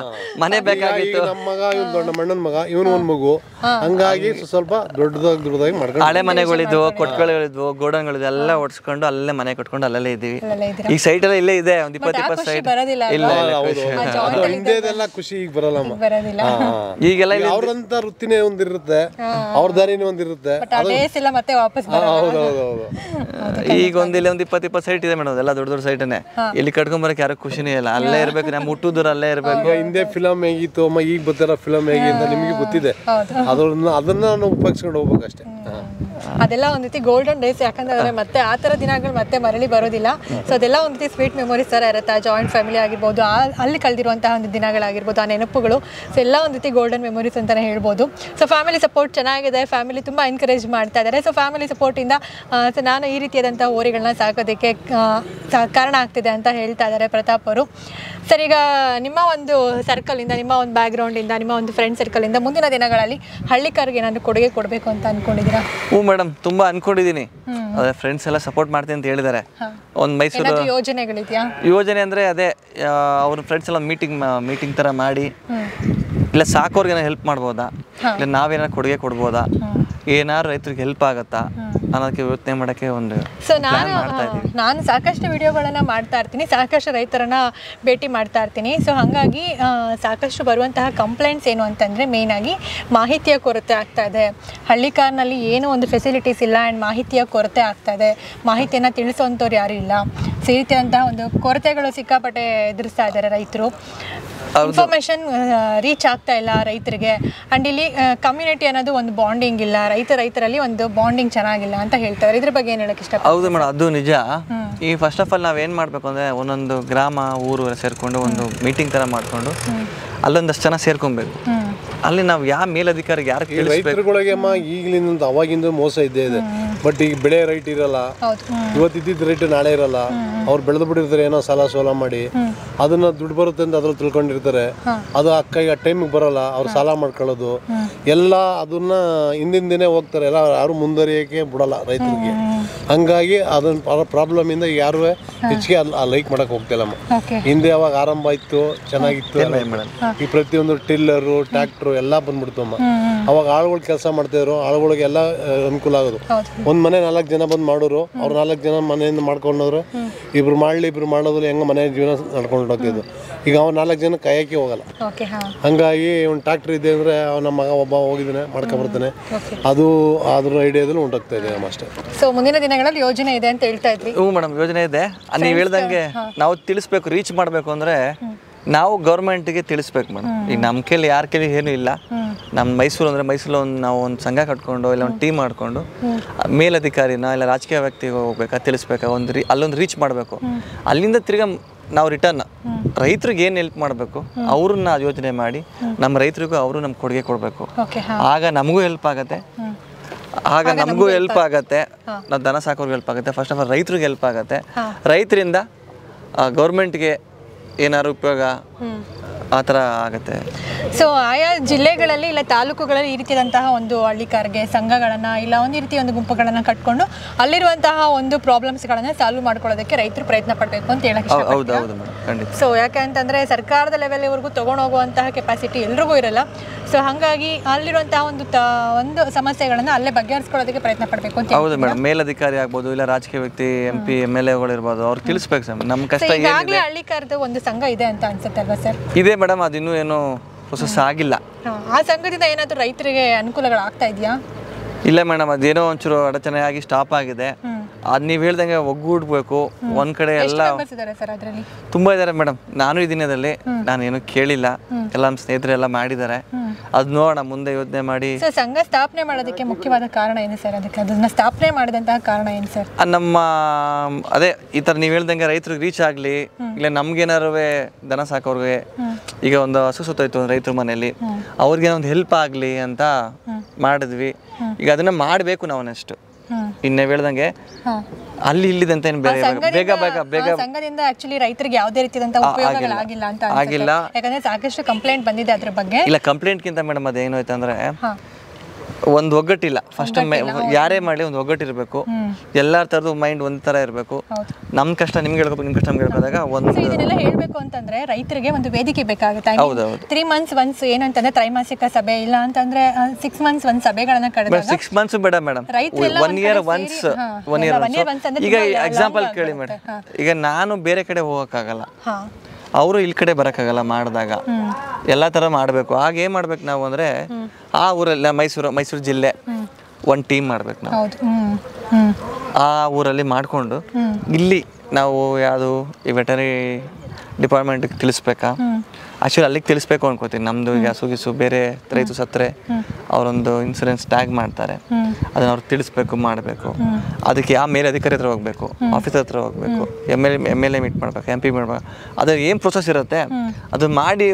ಮನೆ ಬೇಕಾಗಿತ್ತು. ನಮ್ಮ ಮಗ, ಇವ್ನು ದೊಡ್ಡ ಮಣ್ಣನ ಮಗ, ಇವನು ಒಂದ್ ಮಗು. ಹಂಗಾಗಿ ಸ್ವಲ್ಪ ದೊಡ್ಡದಾಗಿ ಮಾಡ್ಕೊಂಡು ಹಳೆ ಮನೆಗಳಿದ್ವು, ಕೊಟ್ಗಳಿದ್ವು, ಗೋಡನ್ಗಳಿದ್ವು, ಎಲ್ಲ ಒಡ್ಸ್ಕೊಂಡು ಅಲ್ಲೇ ಮನೆ ಕಟ್ಕೊಂಡು ಅಲ್ಲೇ ಇದೀವಿ. ಈ ಸೈಟ್ ಎಲ್ಲ ಇಲ್ಲೇ ಇದೆ, ಒಂದ್ 20 ಸೈಟ್ ಇಲ್ಲ. ಹಿಂದೆದೆಲ್ಲ ಖುಷಿ ಈಗ ಬರಲ್ಲಮ್ಮ. ಈಗೆಲ್ಲ ಅವ್ರಂತ ವೃತ್ತಿನೇ ಒಂದಿರುತ್ತೆ, ಅವ್ರ ದಾರಿನೇ ಒಂದಿರುತ್ತೆ. ಈಗ ಒಂದಿಲ್ಲ ಒಂದ್ 20 ಸೈಟ್ ಇದೆ ಮೇಡಮ್, ಎಲ್ಲ ದೊಡ್ಡ ದೊಡ್ಡ ಸೈಟನೆ. ಇಲ್ಲಿ ಕಟ್ಕೊಂಬರಕ್ ಯಾರು ಖುಷಿನೇ ಇಲ್ಲ, ಅಲ್ಲೇ ಇರ್ಬೇಕು, ನಮ್ಮ ಹುಟ್ಟುದೂರ ಅಲ್ಲೇ ಇರ್ಬೇಕು. ಹಿಂದೆ ಫಿಲಮ್ ಹೇಗಿತ್ತು ಅಮ್ಮ, ಈಗ ಬರ್ತಾರ ಫಿಲಮ್ ಹೇಗೆ ಅಂತ ನಿಮ್ಗೆ ಗೊತ್ತಿದೆ. ಅದನ್ನ ನಾವು ಉಪಯೋಗಿಸ್ಕೊಂಡು ಹೋಗ್ಬೇಕಷ್ಟೇ. ಅದೆಲ್ಲ ಒಂದ್ ರೀತಿ ಗೋಲ್ಡನ್ ಡೇಸ್. ಯಾಕಂದ್ರೆ ಮತ್ತೆ ಆ ತರ ದಿನಗಳು ಮತ್ತೆ ಮರಳಿ ಬರೋದಿಲ್ಲ. ಸೊ ಅದೆಲ್ಲ ಒಂದ್ ರೀತಿ ಸ್ವೀಟ್ ಮೆಮೊರೀಸ್ ತರ ಇರುತ್ತೆ. ಜಾಯಿಂಟ್ ಫ್ಯಾಮಿಲಿ ಆಗಿರ್ಬೋದು, ಅಲ್ಲಿ ಕಳೆದಿರುವಂತಹ ಒಂದು ದಿನಗಳಾಗಿರ್ಬೋದು, ಆ ನೆನಪುಗಳು. ಸೊ ಎಲ್ಲ ಒಂದ್ ರೀತಿ ಗೋಲ್ಡನ್ ಮೆಮೊರೀಸ್ ಅಂತಾನೆ ಹೇಳ್ಬೋದು. ಸೊ ಫ್ಯಾಮಿಲಿ ಸಪೋರ್ಟ್ ಚೆನ್ನಾಗಿದೆ, ಫ್ಯಾಮಿಲಿ ತುಂಬಾ ಎನ್ಕರೇಜ್ ಮಾಡ್ತಾ ಇದ್ದಾರೆ. ಸೊ ಫ್ಯಾಮಿಲಿ ಸಪೋರ್ಟ್ ಇಂದ ನಾನು ಈ ರೀತಿಯಾದಂತಹ ಹೋರಿಗಳನ್ನ ಸಾಕೋದಕ್ಕೆ ಕಾರಣ ಆಗ್ತಿದೆ ಅಂತ ಹೇಳ್ತಾ ಇದ್ದಾರೆ ಪ್ರತಾಪ್ ಅವರು. ಸರ್, ಈಗ ನಿಮ್ಮ ಒಂದು ಸರ್ಕಲ್ ಇಂದ, ನಿಮ್ಮ ಒಂದು ಬ್ಯಾಕ್ ಗ್ರೌಂಡ್ ಇಂದ, ನಿಮ್ಮ ಒಂದು ಫ್ರೆಂಡ್ ಸರ್ಕಲ್ ಇಂದ ಮುಂದಿನ ದಿನಗಳಲ್ಲಿ ಹಳ್ಳಿಕಾರಿಗೆ ಏನಾದ್ರು ಕೊಡುಗೆ ಕೊಡಬೇಕು ಅಂತ ಅನ್ಕೊಂಡಿದ್ದೀರಾ? ಹ್ಞೂ ಮೇಡಮ್, ತುಂಬಾ ಅನ್ಕೊಂಡಿದ್ದೀನಿ. ಅದೇ ಫ್ರೆಂಡ್ಸ್ ಎಲ್ಲ ಸಪೋರ್ಟ್ ಮಾಡ್ತೀನಿ ಅಂತ ಹೇಳಿದ್ದಾರೆ. ಒಂದು ಮೈಸೂರು ಯೋಜನೆಗಳಿದೆಯಾ? ಯೋಜನೆ ಅಂದ್ರೆ ಅದೇ ಅವ್ರ ಫ್ರೆಂಡ್ಸ್ ಎಲ್ಲ ಮೀಟಿಂಗ್ ತರ ಮಾಡಿ, ಇಲ್ಲ ಸಾಕೋರ್ಗೆ ಹೆಲ್ಪ್ ಮಾಡ್ಬೋದಾ, ಇಲ್ಲ ನಾವೇನಾರು ಕೊಡುಗೆ ಕೊಡ್ಬೋದಾ, ಏನಾದ್ರು ರೈತರಿಗೆ ಹೆಲ್ಪ್ ಆಗತ್ತಾ ಅನ್ನೋದಕ್ಕೆ ಯೋಚನೆ ಮಾಡೋಕ್ಕೆ ಒಂದು. ಸೊ ನಾನು ಸಾಕಷ್ಟು ವಿಡಿಯೋಗಳನ್ನು ಮಾಡ್ತಾ ಇರ್ತೀನಿ, ಸಾಕಷ್ಟು ರೈತರನ್ನ ಭೇಟಿ ಮಾಡ್ತಾ ಇರ್ತೀನಿ. ಸೊ ಹಾಗಾಗಿ ಸಾಕಷ್ಟು ಬರುವಂತಹ ಕಂಪ್ಲೇಂಟ್ಸ್ ಏನು ಅಂತಂದರೆ, ಮೇಯ್ನಾಗಿ ಮಾಹಿತಿಯ ಕೊರತೆ ಆಗ್ತಾ ಇದೆ. ಹಳ್ಳಿಕಾರ್ನಲ್ಲಿ ಏನೂ ಒಂದು ಫೆಸಿಲಿಟೀಸ್ ಇಲ್ಲ ಆ್ಯಂಡ್ ಮಾಹಿತಿಯ ಕೊರತೆ ಆಗ್ತಾ ಇದೆ. ಮಾಹಿತಿಯನ್ನು ತಿಳಿಸೋವಂಥವ್ರು ಯಾರೂ ಇಲ್ಲ. ಸೊ ಈ ರೀತಿಯಾದಂತಹ ಒಂದು ಕೊರತೆಗಳು ಸಿಕ್ಕಾಪಟ್ಟೆ ಎದುರಿಸ್ತಾ ಇದ್ದಾರೆ ರೈತರು. ಇನ್ಫಾರ್ಮೇಷನ್ ರೀಚ್ ಆಗ್ತಾ ಇಲ್ಲ ರೈತರಿಗೆ. ಆ್ಯಂಡ್ ಇಲ್ಲಿ ಕಮ್ಯುನಿಟಿ ಅನ್ನೋದು ಒಂದು ಬಾಂಡಿಂಗ್ ಇಲ್ಲ, ರೈತರಲ್ಲಿ ಒಂದು ಬಾಂಡಿಂಗ್ ಚೆನ್ನಾಗಿಲ್ಲ ಅಂತ ಹೇಳ್ತಾರೆ. ಇದ್ರ ಬಗ್ಗೆ ಏನು ಹೇಳಕ್ಕೆ ಇಷ್ಟ? ಹೌದು ಮೇಡಮ್, ಅದು ನಿಜ. ಈ ಫಸ್ಟ್ ಆಫ್ ಆಲ್ ನಾವೇನು ಮಾಡಬೇಕು ಅಂದರೆ, ಒಂದೊಂದು ಗ್ರಾಮ ಊರು ಸೇರಿಕೊಂಡು ಒಂದು ಮೀಟಿಂಗ್ ಥರ ಮಾಡಿಕೊಂಡು ಅಲ್ಲೊಂದಷ್ಟು ಜನ ಸೇರ್ಕೊಬೇಕು. ಅಲ್ಲಿ ನಾವು ಯಾವ ಮೇಲಧಿಕಾರಿಗೆ ಯಾರು ರೈತರುಗಳಿಗೆ ಅಮ್ಮ ಈಗಲಿಂದ ಅವಾಗಿಂದ ಮೋಸ ಇದ್ದೇ ಇದೆ. ಬಟ್ ಈಗ ಬೆಳೆ ರೈಟ್ ಇರಲ್ಲ, ಇವತ್ತಿದ್ದ ರೇಟ್ ನಾಳೆ ಇರಲ್ಲ. ಅವ್ರು ಬೆಳೆದು ಬಿಟ್ಟಿರ್ತಾರೆ ಏನೋ ಸಾಲ ಸೋಲ ಮಾಡಿ, ಅದನ್ನ ದುಡ್ಡು ಬರುತ್ತೆ ಅಂತ ಅದ್ರಲ್ಲಿ ತಿಳ್ಕೊಂಡಿರ್ತಾರೆ. ಅದು ಆ ಟೈಮಿಗೆ ಬರಲ್ಲ, ಅವ್ರು ಸಾಲ ಮಾಡ್ಕೊಳ್ಳೋದು ಎಲ್ಲ ಅದನ್ನ ಹಿಂದಿನ ದಿನೇ ಹೋಗ್ತಾರೆ. ಎಲ್ಲ ಯಾರು ಮುಂದುವರಿಯೋಕೆ ಬಿಡಲ್ಲ ರೈತರಿಗೆ. ಹಂಗಾಗಿ ಅದನ್ನ ಪ್ರಾಬ್ಲಮ್ ಇಂದ ಯಾರು ಹೆಚ್ಚಿಗೆ ಲೈಕ್ ಮಾಡಕ್ ಹೋಗ್ತಿಲ್ಲಮ್ಮ. ಹಿಂದೆ ಅವಾಗ ಆರಂಭ ಇತ್ತು, ಚೆನ್ನಾಗಿತ್ತು. ಈ ಪ್ರತಿಯೊಂದು ಟಿಲ್ಲರು, ಟ್ರ್ಯಾಕ್ಟರ್ ಎಲ್ಲ ಬಂದ್ಬಿಡ್ತಮ್ಮ. ಅವಾಗ ಆಳುಗಳು ಕೆಲಸ ಮಾಡ್ತಿದ್ರು, ಆಳುಗಳಿಗೆ ಎಲ್ಲ ಅನುಕೂಲ ಆಗೋದು. ಒಂದ್ ಮನೆ 4 ಜನ ಬಂದು ಮಾಡೋರು, ಅವ್ರು 4 ಜನ ಮನೆಯಿಂದ ಮಾಡ್ಕೊಂಡವ್ರು. ಇಬ್ರು ಮಾಡೋದು ಹೆಂಗ ಮನೆ ಜೀವನ ನಡ್ಕೊಂಡು ಹೋಗ್ತಿದ್ದು. ಈಗ ಅವ್ನು 4 ಜನ ಕಾಯಕ್ಕೆ ಹೋಗಲ್ಲ. ಹಂಗಾಗಿ ಒಂದು ಟ್ರ್ಯಾಕ್ಟರ್ ಇದೆ ಅಂದ್ರೆ ನಮ್ಮ ಮಗ ಒಬ್ಬ ಹೋಗಿದ್ದಾನೆ ಮಾಡ್ಕೊಂಡ್ಬರ್ತಾನೆ. ಅದು ಅದ್ರ ಐಡಿಯಾದಲ್ಲಿ ಉಂಟಾಗ್ತಾ ಇದೆ ಅಷ್ಟೇ. ಸೊ ಮುಂದಿನ ದಿನಗಳಲ್ಲಿ ಯೋಜನೆ ಇದೆ ಅಂತ ಹೇಳ್ತಾ ಇದ್ವಿ. ಹ್ಞೂ ಮೇಡಮ್, ಯೋಜನೆ ಇದೆ. ನೀವು ಹೇಳ್ದಂಗೆ ನಾವು ತಿಳಿಸ್ಬೇಕು, ರೀಚ್ ಮಾಡಬೇಕು ಅಂದರೆ ನಾವು ಗೌರ್ಮೆಂಟ್ಗೆ ತಿಳಿಸ್ಬೇಕು ಮೇಡಮ್. ಈಗ ನಮ್ಮ ಕೈಲಿ ಯಾರ ಕೈಲಿ ಏನೂ ಇಲ್ಲ. ನಮ್ಮ ಮೈಸೂರು ಅಂದರೆ ಮೈಸೂರಲ್ಲಿ ನಾವು ಒಂದು ಸಂಘ ಕಟ್ಕೊಂಡು ಇಲ್ಲ ಒಂದು ಟೀಮ್ ಮಾಡಿಕೊಂಡು ಮೇಲಧಿಕಾರಿನ ಇಲ್ಲ ರಾಜಕೀಯ ವ್ಯಕ್ತಿಗೆ ಹೋಗ್ಬೇಕಾ ತಿಳಿಸ್ಬೇಕಾ, ಅಲ್ಲೊಂದು ರೀಚ್ ಮಾಡಬೇಕು. ಅಲ್ಲಿಂದ ತಿರ್ಗಾ ನಾವು ರಿಟರ್ನ್ ರೈತರಿಗೆ ಏನು ಹೆಲ್ಪ್ ಮಾಡಬೇಕು ಅವ್ರನ್ನ ಯೋಚನೆ ಮಾಡಿ ನಮ್ಮ ರೈತರಿಗೂ ಅವರು ನಮ್ಗೆ ಕೊಡುಗೆ ಕೊಡಬೇಕು. ಆಗ ನಮಗೂ ಹೆಲ್ಪ್ ಆಗುತ್ತೆ, ಆಗ ನಮಗೂ ಹೆಲ್ಪ್ ಆಗುತ್ತೆ, ನಾವು ದನ ಸಾಕೋರ್ಗೆ ಹೆಲ್ಪ್ ಆಗುತ್ತೆ, ಫಸ್ಟ್ ಆಫ್ ಆಲ್ ರೈತರಿಗೆ ಹೆಲ್ಪ್ ಆಗುತ್ತೆ, ರೈತರಿಂದ ಗೌರ್ಮೆಂಟ್ಗೆ ಏನಾದ್ರು ಉಪಯೋಗ ಆ ಥರ ಆಗುತ್ತೆ. ಸೊ ಆಯಾ ಜಿಲ್ಲೆಗಳಲ್ಲಿ ಇಲ್ಲ ತಾಲೂಕುಗಳಲ್ಲಿ ಈ ರೀತಿಯಾದಂತಹ ಒಂದು ಹಳ್ಳಿಕಾರಿಗೆ ಸಂಘಗಳನ್ನು ಇಲ್ಲ ಒಂದು ರೀತಿಯ ಒಂದು ಗುಂಪುಗಳನ್ನು ಕಟ್ಕೊಂಡು ಅಲ್ಲಿರುವಂತಹ ಒಂದು ಪ್ರಾಬ್ಲಮ್ಸ್ಗಳನ್ನು ಸಾಲ್ವ್ ಮಾಡ್ಕೊಳ್ಳೋದಕ್ಕೆ ರೈತರು ಪ್ರಯತ್ನ ಪಡಬೇಕು ಅಂತ ಹೇಳಕ್ಕೆ ಖಂಡಿತ. ಸೊ ಯಾಕೆ ಅಂತಂದರೆ ಸರ್ಕಾರದ ಲೆವೆಲ್ವರೆಗೂ ತೊಗೊಂಡೋಗುವಂತಹ ಕೆಪಾಸಿಟಿ ಎಲ್ರಿಗೂ ಇರಲ್ಲ. ಸೊ ಹಾಗಾಗಿ ಅಲ್ಲಿರುವಂತಹ ಒಂದು ಸಮಸ್ಯೆಗಳನ್ನು ಅಲ್ಲೇ ಬಗೆಹರಿಸ್ಕೊಳ್ಳೋದಕ್ಕೆ ಪ್ರಯತ್ನ ಪಡಬೇಕು ಅಂತ. ಹೌದು ಮೇಡಮ್, ಮೇಲಧಿಕಾರಿ ಆಗ್ಬೋದು ಇಲ್ಲ ರಾಜಕೀಯ ವ್ಯಕ್ತಿ MP MLA ಇರ್ಬೋದು, ಅವ್ರು ತಿಳಿಸ್ಬೇಕು ಸರ್ ನಮ್ಮ ಕಷ್ಟ. ಈಗಾಗಲೇ ಹಳ್ಳಿಕಾರದ ಒಂದು ಸಂಘ ಇದೆ ಅಂತ ಅನ್ಸುತ್ತೆ ಅಲ್ವಾ ಸರ್? ಇದೆ ಮೇಡಮ್, ಅದಿನ್ನೂ ಏನೋ ಪ್ರೊಸೆಸ್ ಆಗಿಲ್ಲ. ಆ ಸಂಘದಿಂದ ಏನಾದರೂ ರೈತರಿಗೆ ಅನುಕೂಲಗಳಾಗ್ತಾ ಇದೆಯಾ? ಇಲ್ಲ ಮೇಡಮ್, ಅದೇನೋ ಒಂಚೂರು ಅಡಚಣೆ ಆಗಿ ಸ್ಟಾಪ್ ಆಗಿದೆ. ಅದು ನೀವು ಹೇಳ್ದಂಗೆ ಒಗ್ಗೂಡ್ಬೇಕು ಒಂದ್ ಕಡೆ ಎಲ್ಲ. ತುಂಬಾ ಇದಾರೆ ಮೇಡಮ್, ನಾನು ಈ ದಿನದಲ್ಲಿ ನಾನೇನು ಕೇಳಿಲ್ಲ, ಎಲ್ಲ ನಮ್ಮ ಸ್ನೇಹಿತರೆಲ್ಲ ಮಾಡಿದ್ದಾರೆ. ಅದ್ ನೋಡೋಣ ಮುಂದೆ ಯೋಚನೆ ಮಾಡಿ. ಸಂಘ ಸ್ಥಾಪನೆ ಮಾಡೋದಕ್ಕೆ ಮುಖ್ಯವಾದ ಕಾರಣ ಏನು ಸರ್? ಅದಕ್ಕೆ ಅದನ್ನ ಸ್ಥಾಪನೆ ಮಾಡಿದಂತಹ ಕಾರಣ ಏನು ಸರ್? ನಮ್ಮ ಅದೇ ಈ ತರ ನೀವು ಹೇಳ್ದಂಗೆ ರೈತರಿಗೆ ರೀಚ್ ಆಗ್ಲಿ, ಇಲ್ಲ ನಮ್ಗೇನಾರು ದನ ಸಾಕೋರ್ಗೆ ಈಗ ಒಂದು ಹಸು ಸುತ್ತೋಯ್ತು ಒಂದು ರೈತರ ಮನೆಯಲ್ಲಿ, ಅವ್ರಿಗೆ ಒಂದು ಹೆಲ್ಪ್ ಆಗ್ಲಿ ಅಂತ ಮಾಡಿದ್ವಿ. ಈಗ ಅದನ್ನ ಮಾಡ್ಬೇಕು ನಾವು ನೆಕ್ಸ್ಟ್. ಇನ್ನೇ ಹೇಳ್ದಂಗೆ ಅಲ್ಲಿ ಇಲ್ಲಿದಂತ ಏನು ಬೇರೆ ಬೇಗ ಸಂಘದಿಂದ ಆಕ್ಚುಲಿ ರೈತರಿಗೆ ಯಾವುದೇ ರೀತಿಯಾದಂತ ಉಪಯೋಗಗಳಾಗಿಲ್ಲ ಅಂತ ಆಗಿಲ್ಲ. ಯಾಕಂದ್ರೆ ಸಾಕಷ್ಟು ಕಂಪ್ಲೇಂಟ್ ಬಂದಿದೆ ಅದ್ರ ಬಗ್ಗೆ. ಇಲ್ಲ ಕಂಪ್ಲೇಂಟ್ಗಿಂತ ಮೇಡಮ್ ಅದೇನು ಆಯ್ತು ಅಂದ್ರೆ ಒಂದು ಒಗ್ಗಟ್ಟಿಲ್ಲ. ಫಸ್ಟ್ ಯಾರೇ ಮಾಡಿ ಒಂದು ಒಗ್ಗಟ್ಟಿರ್ಬೇಕು, ಎಲ್ಲಾರ ತರದ್ದು ಮೈಂಡ್ ಒಂದ್ ತರ ಇರಬೇಕು. ನಮ್ ಕಷ್ಟ ನಿಮ್ಗೆ ಹೇಳ್ಬೇಕು, ನಿಮ್ ಕಷ್ಟ ನಮ್ಗೆ ಹೇಳ್ಕೊಂಡಾಗ ಒಂದು ಇದನ್ನೆಲ್ಲ ಹೇಳ್ಬೇಕು ಅಂತಂದ್ರೆ ರೈತರಿಗೆ ಒಂದು ವೇದಿಕೆ ಬೇಕಾಗುತ್ತೆ. 3 months ಒನ್ಸ್ ಏನಂತಂದ್ರೆ ತ್ರೈಮಾಸಿಕ ಸಭೆ, ಇಲ್ಲ ಅಂತಂದ್ರೆ 6 months ಒಂದ್ ಸಭೆಗಳನ್ನ ಕರೆದಾಗ 6 months ಬೇಡ ಮೇಡಮ್, 1 year once. ಈಗ ಎಕ್ಸಾಂಪಲ್ ಕೇಳಿ ಮೇಡಮ್, ಈಗ ನಾನು ಬೇರೆ ಕಡೆ ಹೋಗಕ್ಕಾಗಲ್ಲ, ಅವರು ಇಲ್ಲಿ ಕಡೆ ಬರೋಕ್ಕಾಗಲ್ಲ. ಮಾಡಿದಾಗ ಎಲ್ಲ ಥರ ಮಾಡಬೇಕು. ಆಗ ಏನು ಮಾಡ್ಬೇಕು ನಾವು ಅಂದರೆ ಆ ಊರಲ್ಲಿ ಮೈಸೂರು ಜಿಲ್ಲೆ ಒಂದು ಟೀಮ್ ಮಾಡ್ಬೇಕು ನಾವು. ಆ ಊರಲ್ಲಿ ಮಾಡಿಕೊಂಡು ಇಲ್ಲಿ ನಾವು ಯಾವುದು ಈ ವೆಟರಿ ಡಿಪಾರ್ಟ್ಮೆಂಟ್ಗೆ ತಿಳಿಸ್ಬೇಕಾ, ಆ್ಯಕ್ಚುಲಿ ಅಲ್ಲಿಗೆ ತಿಳಿಸ್ಬೇಕು ಅನ್ಕೋತೀನಿ. ನಮ್ಮದು ಈಗ ಹಸು ಬೇರೆ ರೈತರು ಸತ್ತರೆ ಅವರೊಂದು ಇನ್ಸೂರೆನ್ಸ್ ಟ್ಯಾಗ್ ಮಾಡ್ತಾರೆ, ಅದನ್ನ ಅವ್ರಿಗೆ ತಿಳಿಸ್ಬೇಕು, ಮಾಡಬೇಕು. ಅದಕ್ಕೆ ಯಾವ ಮೇಲಧಿಕಾರಿ ಹತ್ರ ಹೋಗ್ಬೇಕು, ಆಫೀಸರ್ ಹತ್ರ ಹೋಗ್ಬೇಕು, MLA ಮೀಟ್ ಮಾಡ್ಬೇಕು, MP ಮಾಡ್ಬೇಕು. ಅದ್ರ ಏನು ಪ್ರೊಸೆಸ್ ಇರುತ್ತೆ ಅದು ಮಾಡಿ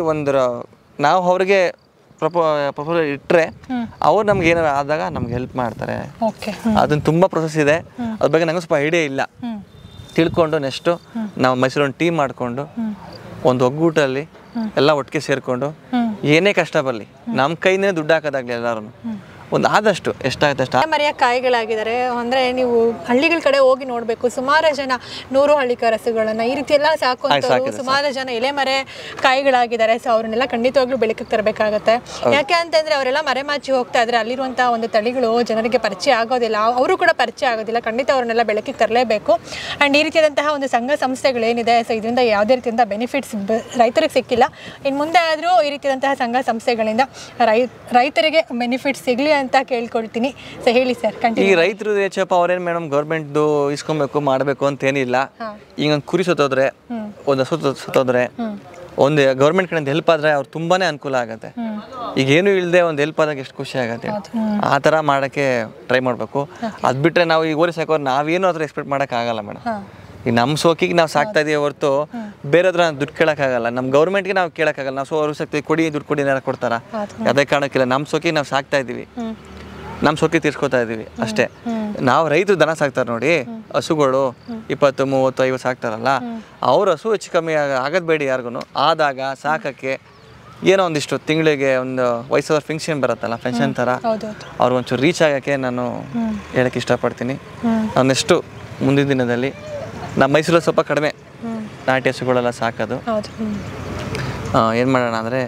ನಾವು ಅವ್ರಿಗೆ ಪ್ರಪೋಸಲ್ ಇಟ್ಟರೆ ಅವ್ರು ನಮ್ಗೆ ಏನಾರು ಆದಾಗ ನಮ್ಗೆ ಹೆಲ್ಪ್ ಮಾಡ್ತಾರೆ. ಅದನ್ನ ತುಂಬ ಪ್ರೊಸೆಸ್ ಇದೆ, ಅದ್ರ ಬಗ್ಗೆ ನಂಗೆ ಸ್ವಲ್ಪ ಐಡಿಯಾ ಇಲ್ಲ. ತಿಳ್ಕೊಂಡು ನೆಕ್ಸ್ಟು ನಾವು ಮೈಸೂರು ಒಂದು ಟೀಮ್ ಮಾಡಿಕೊಂಡು ಒಂದು ಒಗ್ಗೂಟಲ್ಲಿ ಎಲ್ಲ ಒಟ್ಟಿಗೆ ಸೇರಿಕೊಂಡು ಏನೇ ಕಷ್ಟ ಬರಲಿ ನಮ್ಮ ಕೈನೇ ದುಡ್ಡು ಹಾಕೋದಾಗ್ಲಿ ಎಲ್ಲರೂ ಒಂದು ಆದಷ್ಟು ಎಷ್ಟಾಗುತ್ತೆ ಅಷ್ಟು. ಮರೆಯ ಕಾಯಿಗಳಾಗಿದ್ದಾರೆ ಅಂದರೆ ನೀವು ಹಳ್ಳಿಗಳ ಕಡೆ ಹೋಗಿ ನೋಡಬೇಕು, ಸುಮಾರು ಜನ 100 ಹಳ್ಳಿಕಾರ ಹಸುಗಳನ್ನು ಈ ರೀತಿ ಎಲ್ಲ ಸಾಕುವಂಥವ್ರು ಸುಮಾರು ಜನ ಎಲೆಮರೆ ಕಾಯಿಗಳಾಗಿದ್ದಾರೆ. ಸೊ ಅವ್ರನ್ನೆಲ್ಲ ಖಂಡಿತವಾಗ್ಲೂ ಬೆಳಕಿಗೆ ತರಬೇಕಾಗತ್ತೆ. ಯಾಕೆ ಅಂತಂದರೆ ಅವರೆಲ್ಲ ಮರೆಮಾಚಿ ಹೋಗ್ತಾ ಇದ್ರೆ ಅಲ್ಲಿರುವಂಥ ಒಂದು ತಳಿಗಳು ಜನರಿಗೆ ಪರಿಚಯ ಆಗೋದಿಲ್ಲ, ಅವರು ಕೂಡ ಪರಿಚಯ ಆಗೋದಿಲ್ಲ. ಖಂಡಿತ ಅವ್ರನ್ನೆಲ್ಲ ಬೆಳಕಿಗೆ ತರಲೇಬೇಕು. ಆ್ಯಂಡ್ ಈ ರೀತಿಯಾದಂತಹ ಒಂದು ಸಂಘ ಸಂಸ್ಥೆಗಳೇನಿದೆ, ಸೊ ಇದರಿಂದ ಯಾವುದೇ ರೀತಿಯಿಂದ ಬೆನಿಫಿಟ್ಸ್ ರೈತರಿಗೆ ಸಿಕ್ಕಿಲ್ಲ. ಇನ್ನು ಮುಂದೆ ಆದರೂ ಈ ರೀತಿಯಾದಂತಹ ಸಂಘ ಸಂಸ್ಥೆಗಳಿಂದ ರೈತರಿಗೆ ಬೆನಿಫಿಟ್ಸ್ ಸಿಗಲಿ ಅಂತ ಕೇಳ್ಕೊಳ್ತೀನಿ. ಸೊ ಹೇಳಿ ಸರ್. ಈ ರೈತರು ಹೆಚ್ಚಪ್ಪ ಅವ್ರೇನು ಮೇಡಮ್ ಗೌರ್ಮೆಂಟ್ದು ಇಸ್ಕೊಬೇಕು ಮಾಡಬೇಕು ಅಂತ ಏನಿಲ್ಲ. ಈಗ ಒಂದು ಕುರಿ ಸತ್ತೋದ್ರೆ, ಒಂದು ಹಸು ಸತ್ತೋದ್ರೆ, ಒಂದು ಗೌರ್ಮೆಂಟ್ ಕಡೆಯಿಂದ ಹೆಲ್ಪ್ ಆದರೆ ಅವ್ರು ತುಂಬಾನೇ ಅನುಕೂಲ ಆಗುತ್ತೆ. ಈಗ ಏನು ಇಲ್ಲದೆ ಒಂದು ಹೆಲ್ಪ್ ಆದಾಗ ಎಷ್ಟು ಖುಷಿ ಆಗುತ್ತೆ. ಆ ಥರ ಮಾಡೋಕ್ಕೆ ಟ್ರೈ ಮಾಡಬೇಕು. ಅದು ಬಿಟ್ಟರೆ ನಾವು ಈಗ ಓರಿ ಸಾಕೋರು ನಾವೇನು ಅದ್ರ ಎಕ್ಸ್ಪೆಕ್ಟ್ ಮಾಡೋಕ್ಕಾಗಲ್ಲ ಮೇಡಮ್. ಈಗ ನಮ್ಮ ಸೋಕಿಗೆ ನಾವು ಸಾಕ್ತಾ ಇದೀವಿ ಹೊರತು ಬೇರೆ ಹತ್ರ ದುಡ್ಡು ಕೇಳೋಕ್ಕಾಗಲ್ಲ. ನಮ್ಮ ಗೌರ್ಮೆಂಟ್ಗೆ ನಾವು ಕೇಳೋಕ್ಕಾಗಲ್ಲ. ನಾವು ಅವ್ರು ಸಾಕ್ತೀವಿ, ಕೊಡಿ ದುಡ್ಡು ಕೊಡಿ ಏನಾರು ಕೊಡ್ತಾರ, ಯಾವುದೇ ಕಾರಣಕ್ಕಿಲ್ಲ. ನಮ್ಮ ಸೋಕಿಗೆ ನಾವು ಸಾಕ್ತಾ ಇದ್ದೀವಿ, ನಮ್ಮ ಸೋಕಿ ತೀರ್ಸ್ಕೊತಾ ಇದ್ದೀವಿ ಅಷ್ಟೇ. ನಾವು ರೈತರು ದನ ಸಾಕ್ತಾರೆ ನೋಡಿ, ಹಸುಗಳು 20, 30, 50 ಸಾಕ್ತಾರಲ್ಲ, ಅವ್ರ ಹಸು ಹೆಚ್ಚು ಕಮ್ಮಿ ಆಗೋದು ಬೇಡಿ ಯಾರಿಗೂ. ಆದಾಗ ಸಾಕಕ್ಕೆ ಏನೋ ಒಂದಿಷ್ಟು ತಿಂಗಳಿಗೆ ಒಂದು ವಯಸ್ಸಾದ ಫೆನ್ಷನ್ ಬರುತ್ತಲ್ಲ, ಪೆನ್ಷನ್ ಥರ ಅವ್ರಿಗೊಂಚೂರು ರೀಚ್ ಆಗೋಕ್ಕೆ ನಾನು ಹೇಳೋಕ್ಕೆ ಇಷ್ಟಪಡ್ತೀನಿ. ನಾವು ನೆಕ್ಸ್ಟು ಮುಂದಿನ ದಿನದಲ್ಲಿ ನಮ್ಮ ಮೈಸೂರಲ್ಲಿ ಸ್ವಲ್ಪ ಕಡಿಮೆ ನಾಟಿ ಹಸುಗಳೆಲ್ಲ ಸಾಕೋದು. ಏನು ಮಾಡೋಣ ಅಂದರೆ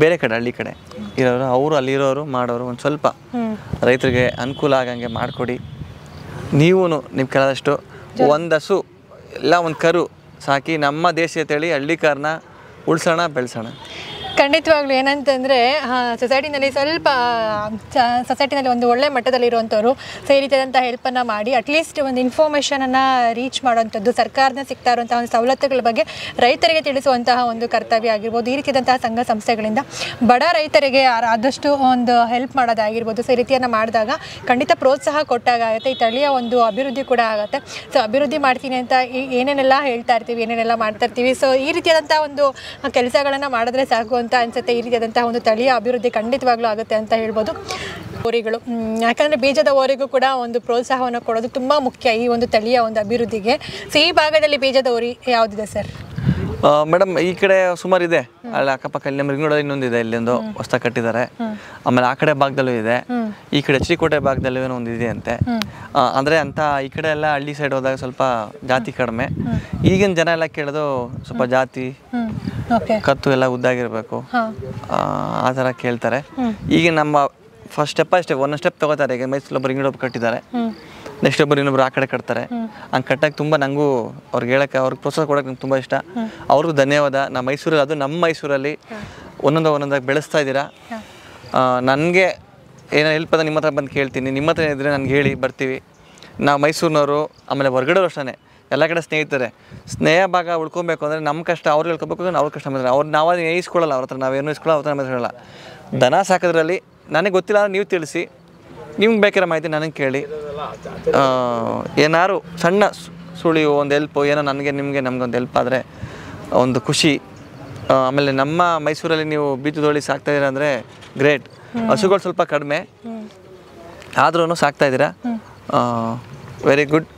ಬೇರೆ ಕಡೆ ಹಳ್ಳಿ ಕಡೆ ಇರೋರು ಅವರು ಅಲ್ಲಿರೋರು ಮಾಡೋರು ಒಂದು ಸ್ವಲ್ಪ ರೈತರಿಗೆ ಅನುಕೂಲ ಆಗಂಗೆ ಮಾಡಿಕೊಡಿ. ನೀವು ನಿಮ್ಮ ಕೆಲದಷ್ಟು ಒಂದು ಹಸು ಇಲ್ಲ ಒಂದು ಕರು ಸಾಕಿ ನಮ್ಮ ದೇಶೀಯ ತಳಿ ಹಳ್ಳಿಕಾರನ್ನ ಉಳಿಸೋಣ, ಬೆಳೆಸೋಣ. ಖಂಡಿತವಾಗ್ಲೂ ಏನಂತಂದರೆ ಸೊಸೈಟಿನಲ್ಲಿ ಸ್ವಲ್ಪ ಸೊಸೈಟಿನಲ್ಲಿ ಒಂದು ಒಳ್ಳೆ ಮಟ್ಟದಲ್ಲಿರುವಂಥವ್ರು ಸೊ ಈ ರೀತಿಯಾದಂಥ ಹೆಲ್ಪನ್ನು ಮಾಡಿ ಅಟ್ಲೀಸ್ಟ್ ಒಂದು ಇನ್ಫಾರ್ಮೇಷನನ್ನು ರೀಚ್ ಮಾಡೋವಂಥದ್ದು, ಸರ್ಕಾರದಿಂದ ಸಿಗ್ತಾ ಇರುವಂಥ ಒಂದು ಸವಲತ್ತುಗಳ ಬಗ್ಗೆ ರೈತರಿಗೆ ತಿಳಿಸುವಂತಹ ಒಂದು ಕರ್ತವ್ಯ ಆಗಿರ್ಬೋದು. ಈ ರೀತಿಯಾದಂತಹ ಸಂಘ ಸಂಸ್ಥೆಗಳಿಂದ ಬಡ ರೈತರಿಗೆ ಆದಷ್ಟು ಒಂದು ಹೆಲ್ಪ್ ಮಾಡೋದಾಗಿರ್ಬೋದು. ಸೊ ಈ ರೀತಿಯನ್ನು ಮಾಡಿದಾಗ ಖಂಡಿತ ಪ್ರೋತ್ಸಾಹ ಕೊಟ್ಟಾಗ ಆಗುತ್ತೆ, ಈ ತಳಿಯ ಒಂದು ಅಭಿವೃದ್ಧಿ ಕೂಡ ಆಗುತ್ತೆ. ಸೊ ಅಭಿವೃದ್ಧಿ ಮಾಡ್ತೀನಿ ಅಂತ ಏನೇನೆಲ್ಲ ಹೇಳ್ತಾ ಇರ್ತೀವಿ, ಏನೇನೆಲ್ಲ ಮಾಡ್ತಾ ಇರ್ತೀವಿ. ಸೊ ಈ ರೀತಿಯಾದಂಥ ಒಂದು ಕೆಲಸಗಳನ್ನು ಮಾಡಿದ್ರೆ ಸಾಕು ಅಂತ ಅನ್ಸುತ್ತೆ. ಈ ರೀತಿಯಾದಂತಹ ಒಂದು ತಳಿಯ ಅಭಿವೃದ್ಧಿ ಖಂಡಿತವಾಗ್ಲೂ ಆಗುತ್ತೆ ಅಂತ ಹೇಳ್ಬೋದು. ಹೋರಿಗಳು. ಯಾಕಂದರೆ ಬೀಜದ ಹೋರಿಗೂ ಕೂಡ ಒಂದು ಪ್ರೋತ್ಸಾಹವನ್ನು ಕೊಡೋದು ತುಂಬ ಮುಖ್ಯ ಈ ಒಂದು ತಳಿಯ ಒಂದು ಅಭಿವೃದ್ಧಿಗೆ. ಸೊ ಈ ಭಾಗದಲ್ಲಿ ಬೀಜದ ಹೋರಿ ಯಾವುದಿದೆ ಸರ್? ಮೇಡಮ್ ಈ ಕಡೆ ಸುಮಾರು ಇದೆ, ಅಲ್ಲಿ ಅಕ್ಕಪಕ್ಕ ಇಲ್ಲಿ ನಮ್ಮ ರಿಂಗೋಡ ಇನ್ನೊಂದಿದೆ, ಇಲ್ಲೊಂದು ಹೊಸ ಕಟ್ಟಿದ್ದಾರೆ. ಆಮೇಲೆ ಆ ಕಡೆ ಭಾಗದಲ್ಲೂ ಇದೆ, ಈ ಕಡೆ ಕೋಟೆ ಭಾಗದಲ್ಲೂ ಏನೋ ಒಂದು ಇದೆ ಅಂತೆ. ಅಂದರೆ ಅಂತ ಈ ಕಡೆ ಎಲ್ಲ ಹಳ್ಳಿ ಸೈಡ್ ಹೋದಾಗ ಸ್ವಲ್ಪ ಜಾತಿ ಕಡಿಮೆ. ಈಗಿನ ಜನ ಎಲ್ಲ ಕೇಳೋದು ಸ್ವಲ್ಪ ಜಾತಿ ಕತ್ತು ಎಲ್ಲ ಉದ್ದಾಗಿರ್ಬೇಕು ಆ ಥರ ಕೇಳ್ತಾರೆ. ಈಗ ನಮ್ಮ ಫಸ್ಟ್ ಸ್ಟೆಪ್ ಒಂದೊಂದು ಸ್ಟೆಪ್ ತೊಗೋತಾರೆ. ಈಗ ಮೈಸೂರು ಒಬ್ಬರು ರಿಂಗೋಡ ಕಟ್ಟಿದ್ದಾರೆ, ನೆಕ್ಸ್ಟ್ ಒಬ್ಬರು ಇನ್ನೊಬ್ರು ಆ ಕಡೆ ಕಟ್ತಾರೆ. ಹಂಗೆ ಕಟ್ಟಕ್ಕೆ ತುಂಬ ನನಗೂ ಅವ್ರಿಗೆ ಹೇಳೋಕ್ಕೆ, ಅವ್ರಿಗೆ ಪ್ರೋತ್ಸಾಹ ಕೊಡೋಕೆ ನಂಗೆ ತುಂಬ ಇಷ್ಟ. ಅವ್ರಿಗೂ ಧನ್ಯವಾದ. ನಮ್ಮ ಮೈಸೂರಲ್ಲಿ, ಅದು ನಮ್ಮ ಮೈಸೂರಲ್ಲಿ ಒಂದೊಂದಾಗಿ ಬೆಳೆಸ್ತಾ ಇದ್ದೀರಾ. ನನಗೆ ಏನೋ ಹೆಲ್ಪ್ ಅದ ನಿಮ್ಮ ಹತ್ರ ಬಂದು ಕೇಳ್ತೀನಿ, ನಿಮ್ಮ ಹತ್ರ ಇದ್ದರೆ ನನಗೆ ಹೇಳಿ ಬರ್ತೀವಿ. ನಾವು ಮೈಸೂರಿನವರು, ಆಮೇಲೆ ಹೊರಗಡೆಯವರು ಅಷ್ಟೇ, ಎಲ್ಲ ಕಡೆ ಸ್ನೇಹಿತರೆ. ಸ್ನೇಹ ಭಾಗ ಉಳ್ಕೊಬೇಕು ಅಂದರೆ ನಮ್ಮ ಕಷ್ಟ ಅವ್ರು ಹೇಳ್ಕೊಬೇಕು, ಅವ್ರ ಕಷ್ಟ ಮಾಡಿದ್ರೆ ಅವ್ರು ನಾವು ಏಯಿಸ್ಕೊಳ್ಳಲ್ಲ, ಅವ್ರ ಹತ್ರ ನಾವೇನು ಇಸ್ಕೊಳ್ಳೋ ಅವ್ರ ಹತ್ರ ಹೇಳಲ್ಲ. ದನ ಸಾಕೋದ್ರಲ್ಲಿ ನನಗೆ ಗೊತ್ತಿಲ್ಲ, ನೀವು ತಿಳಿಸಿ, ನಿಮ್ಗೆ ಬೇಕಾರೋ ಮಾಹಿತಿ ನನಗೆ ಕೇಳಿ. ಏನಾದ್ರು ಸಣ್ಣ ಸುಳಿವು ಒಂದು ಹೆಲ್ಪು ಏನೋ ನನಗೆ ನಿಮಗೆ ನಮಗೊಂದು ಹೆಲ್ಪ್ ಆದರೆ ಒಂದು ಖುಷಿ. ಆಮೇಲೆ ನಮ್ಮ ಮೈಸೂರಲ್ಲಿ ನೀವು ಬೀಜದೋಳಿ ಸಾಕ್ತಾಯಿದ್ದೀರಾ ಅಂದರೆ ಗ್ರೇಟ್. ಹಸುಗಳು ಸ್ವಲ್ಪ ಕಡಿಮೆ ಆದ್ರೂ ಸಾಕ್ತಾಯಿದ್ದೀರಾ, ವೆರಿ ಗುಡ್.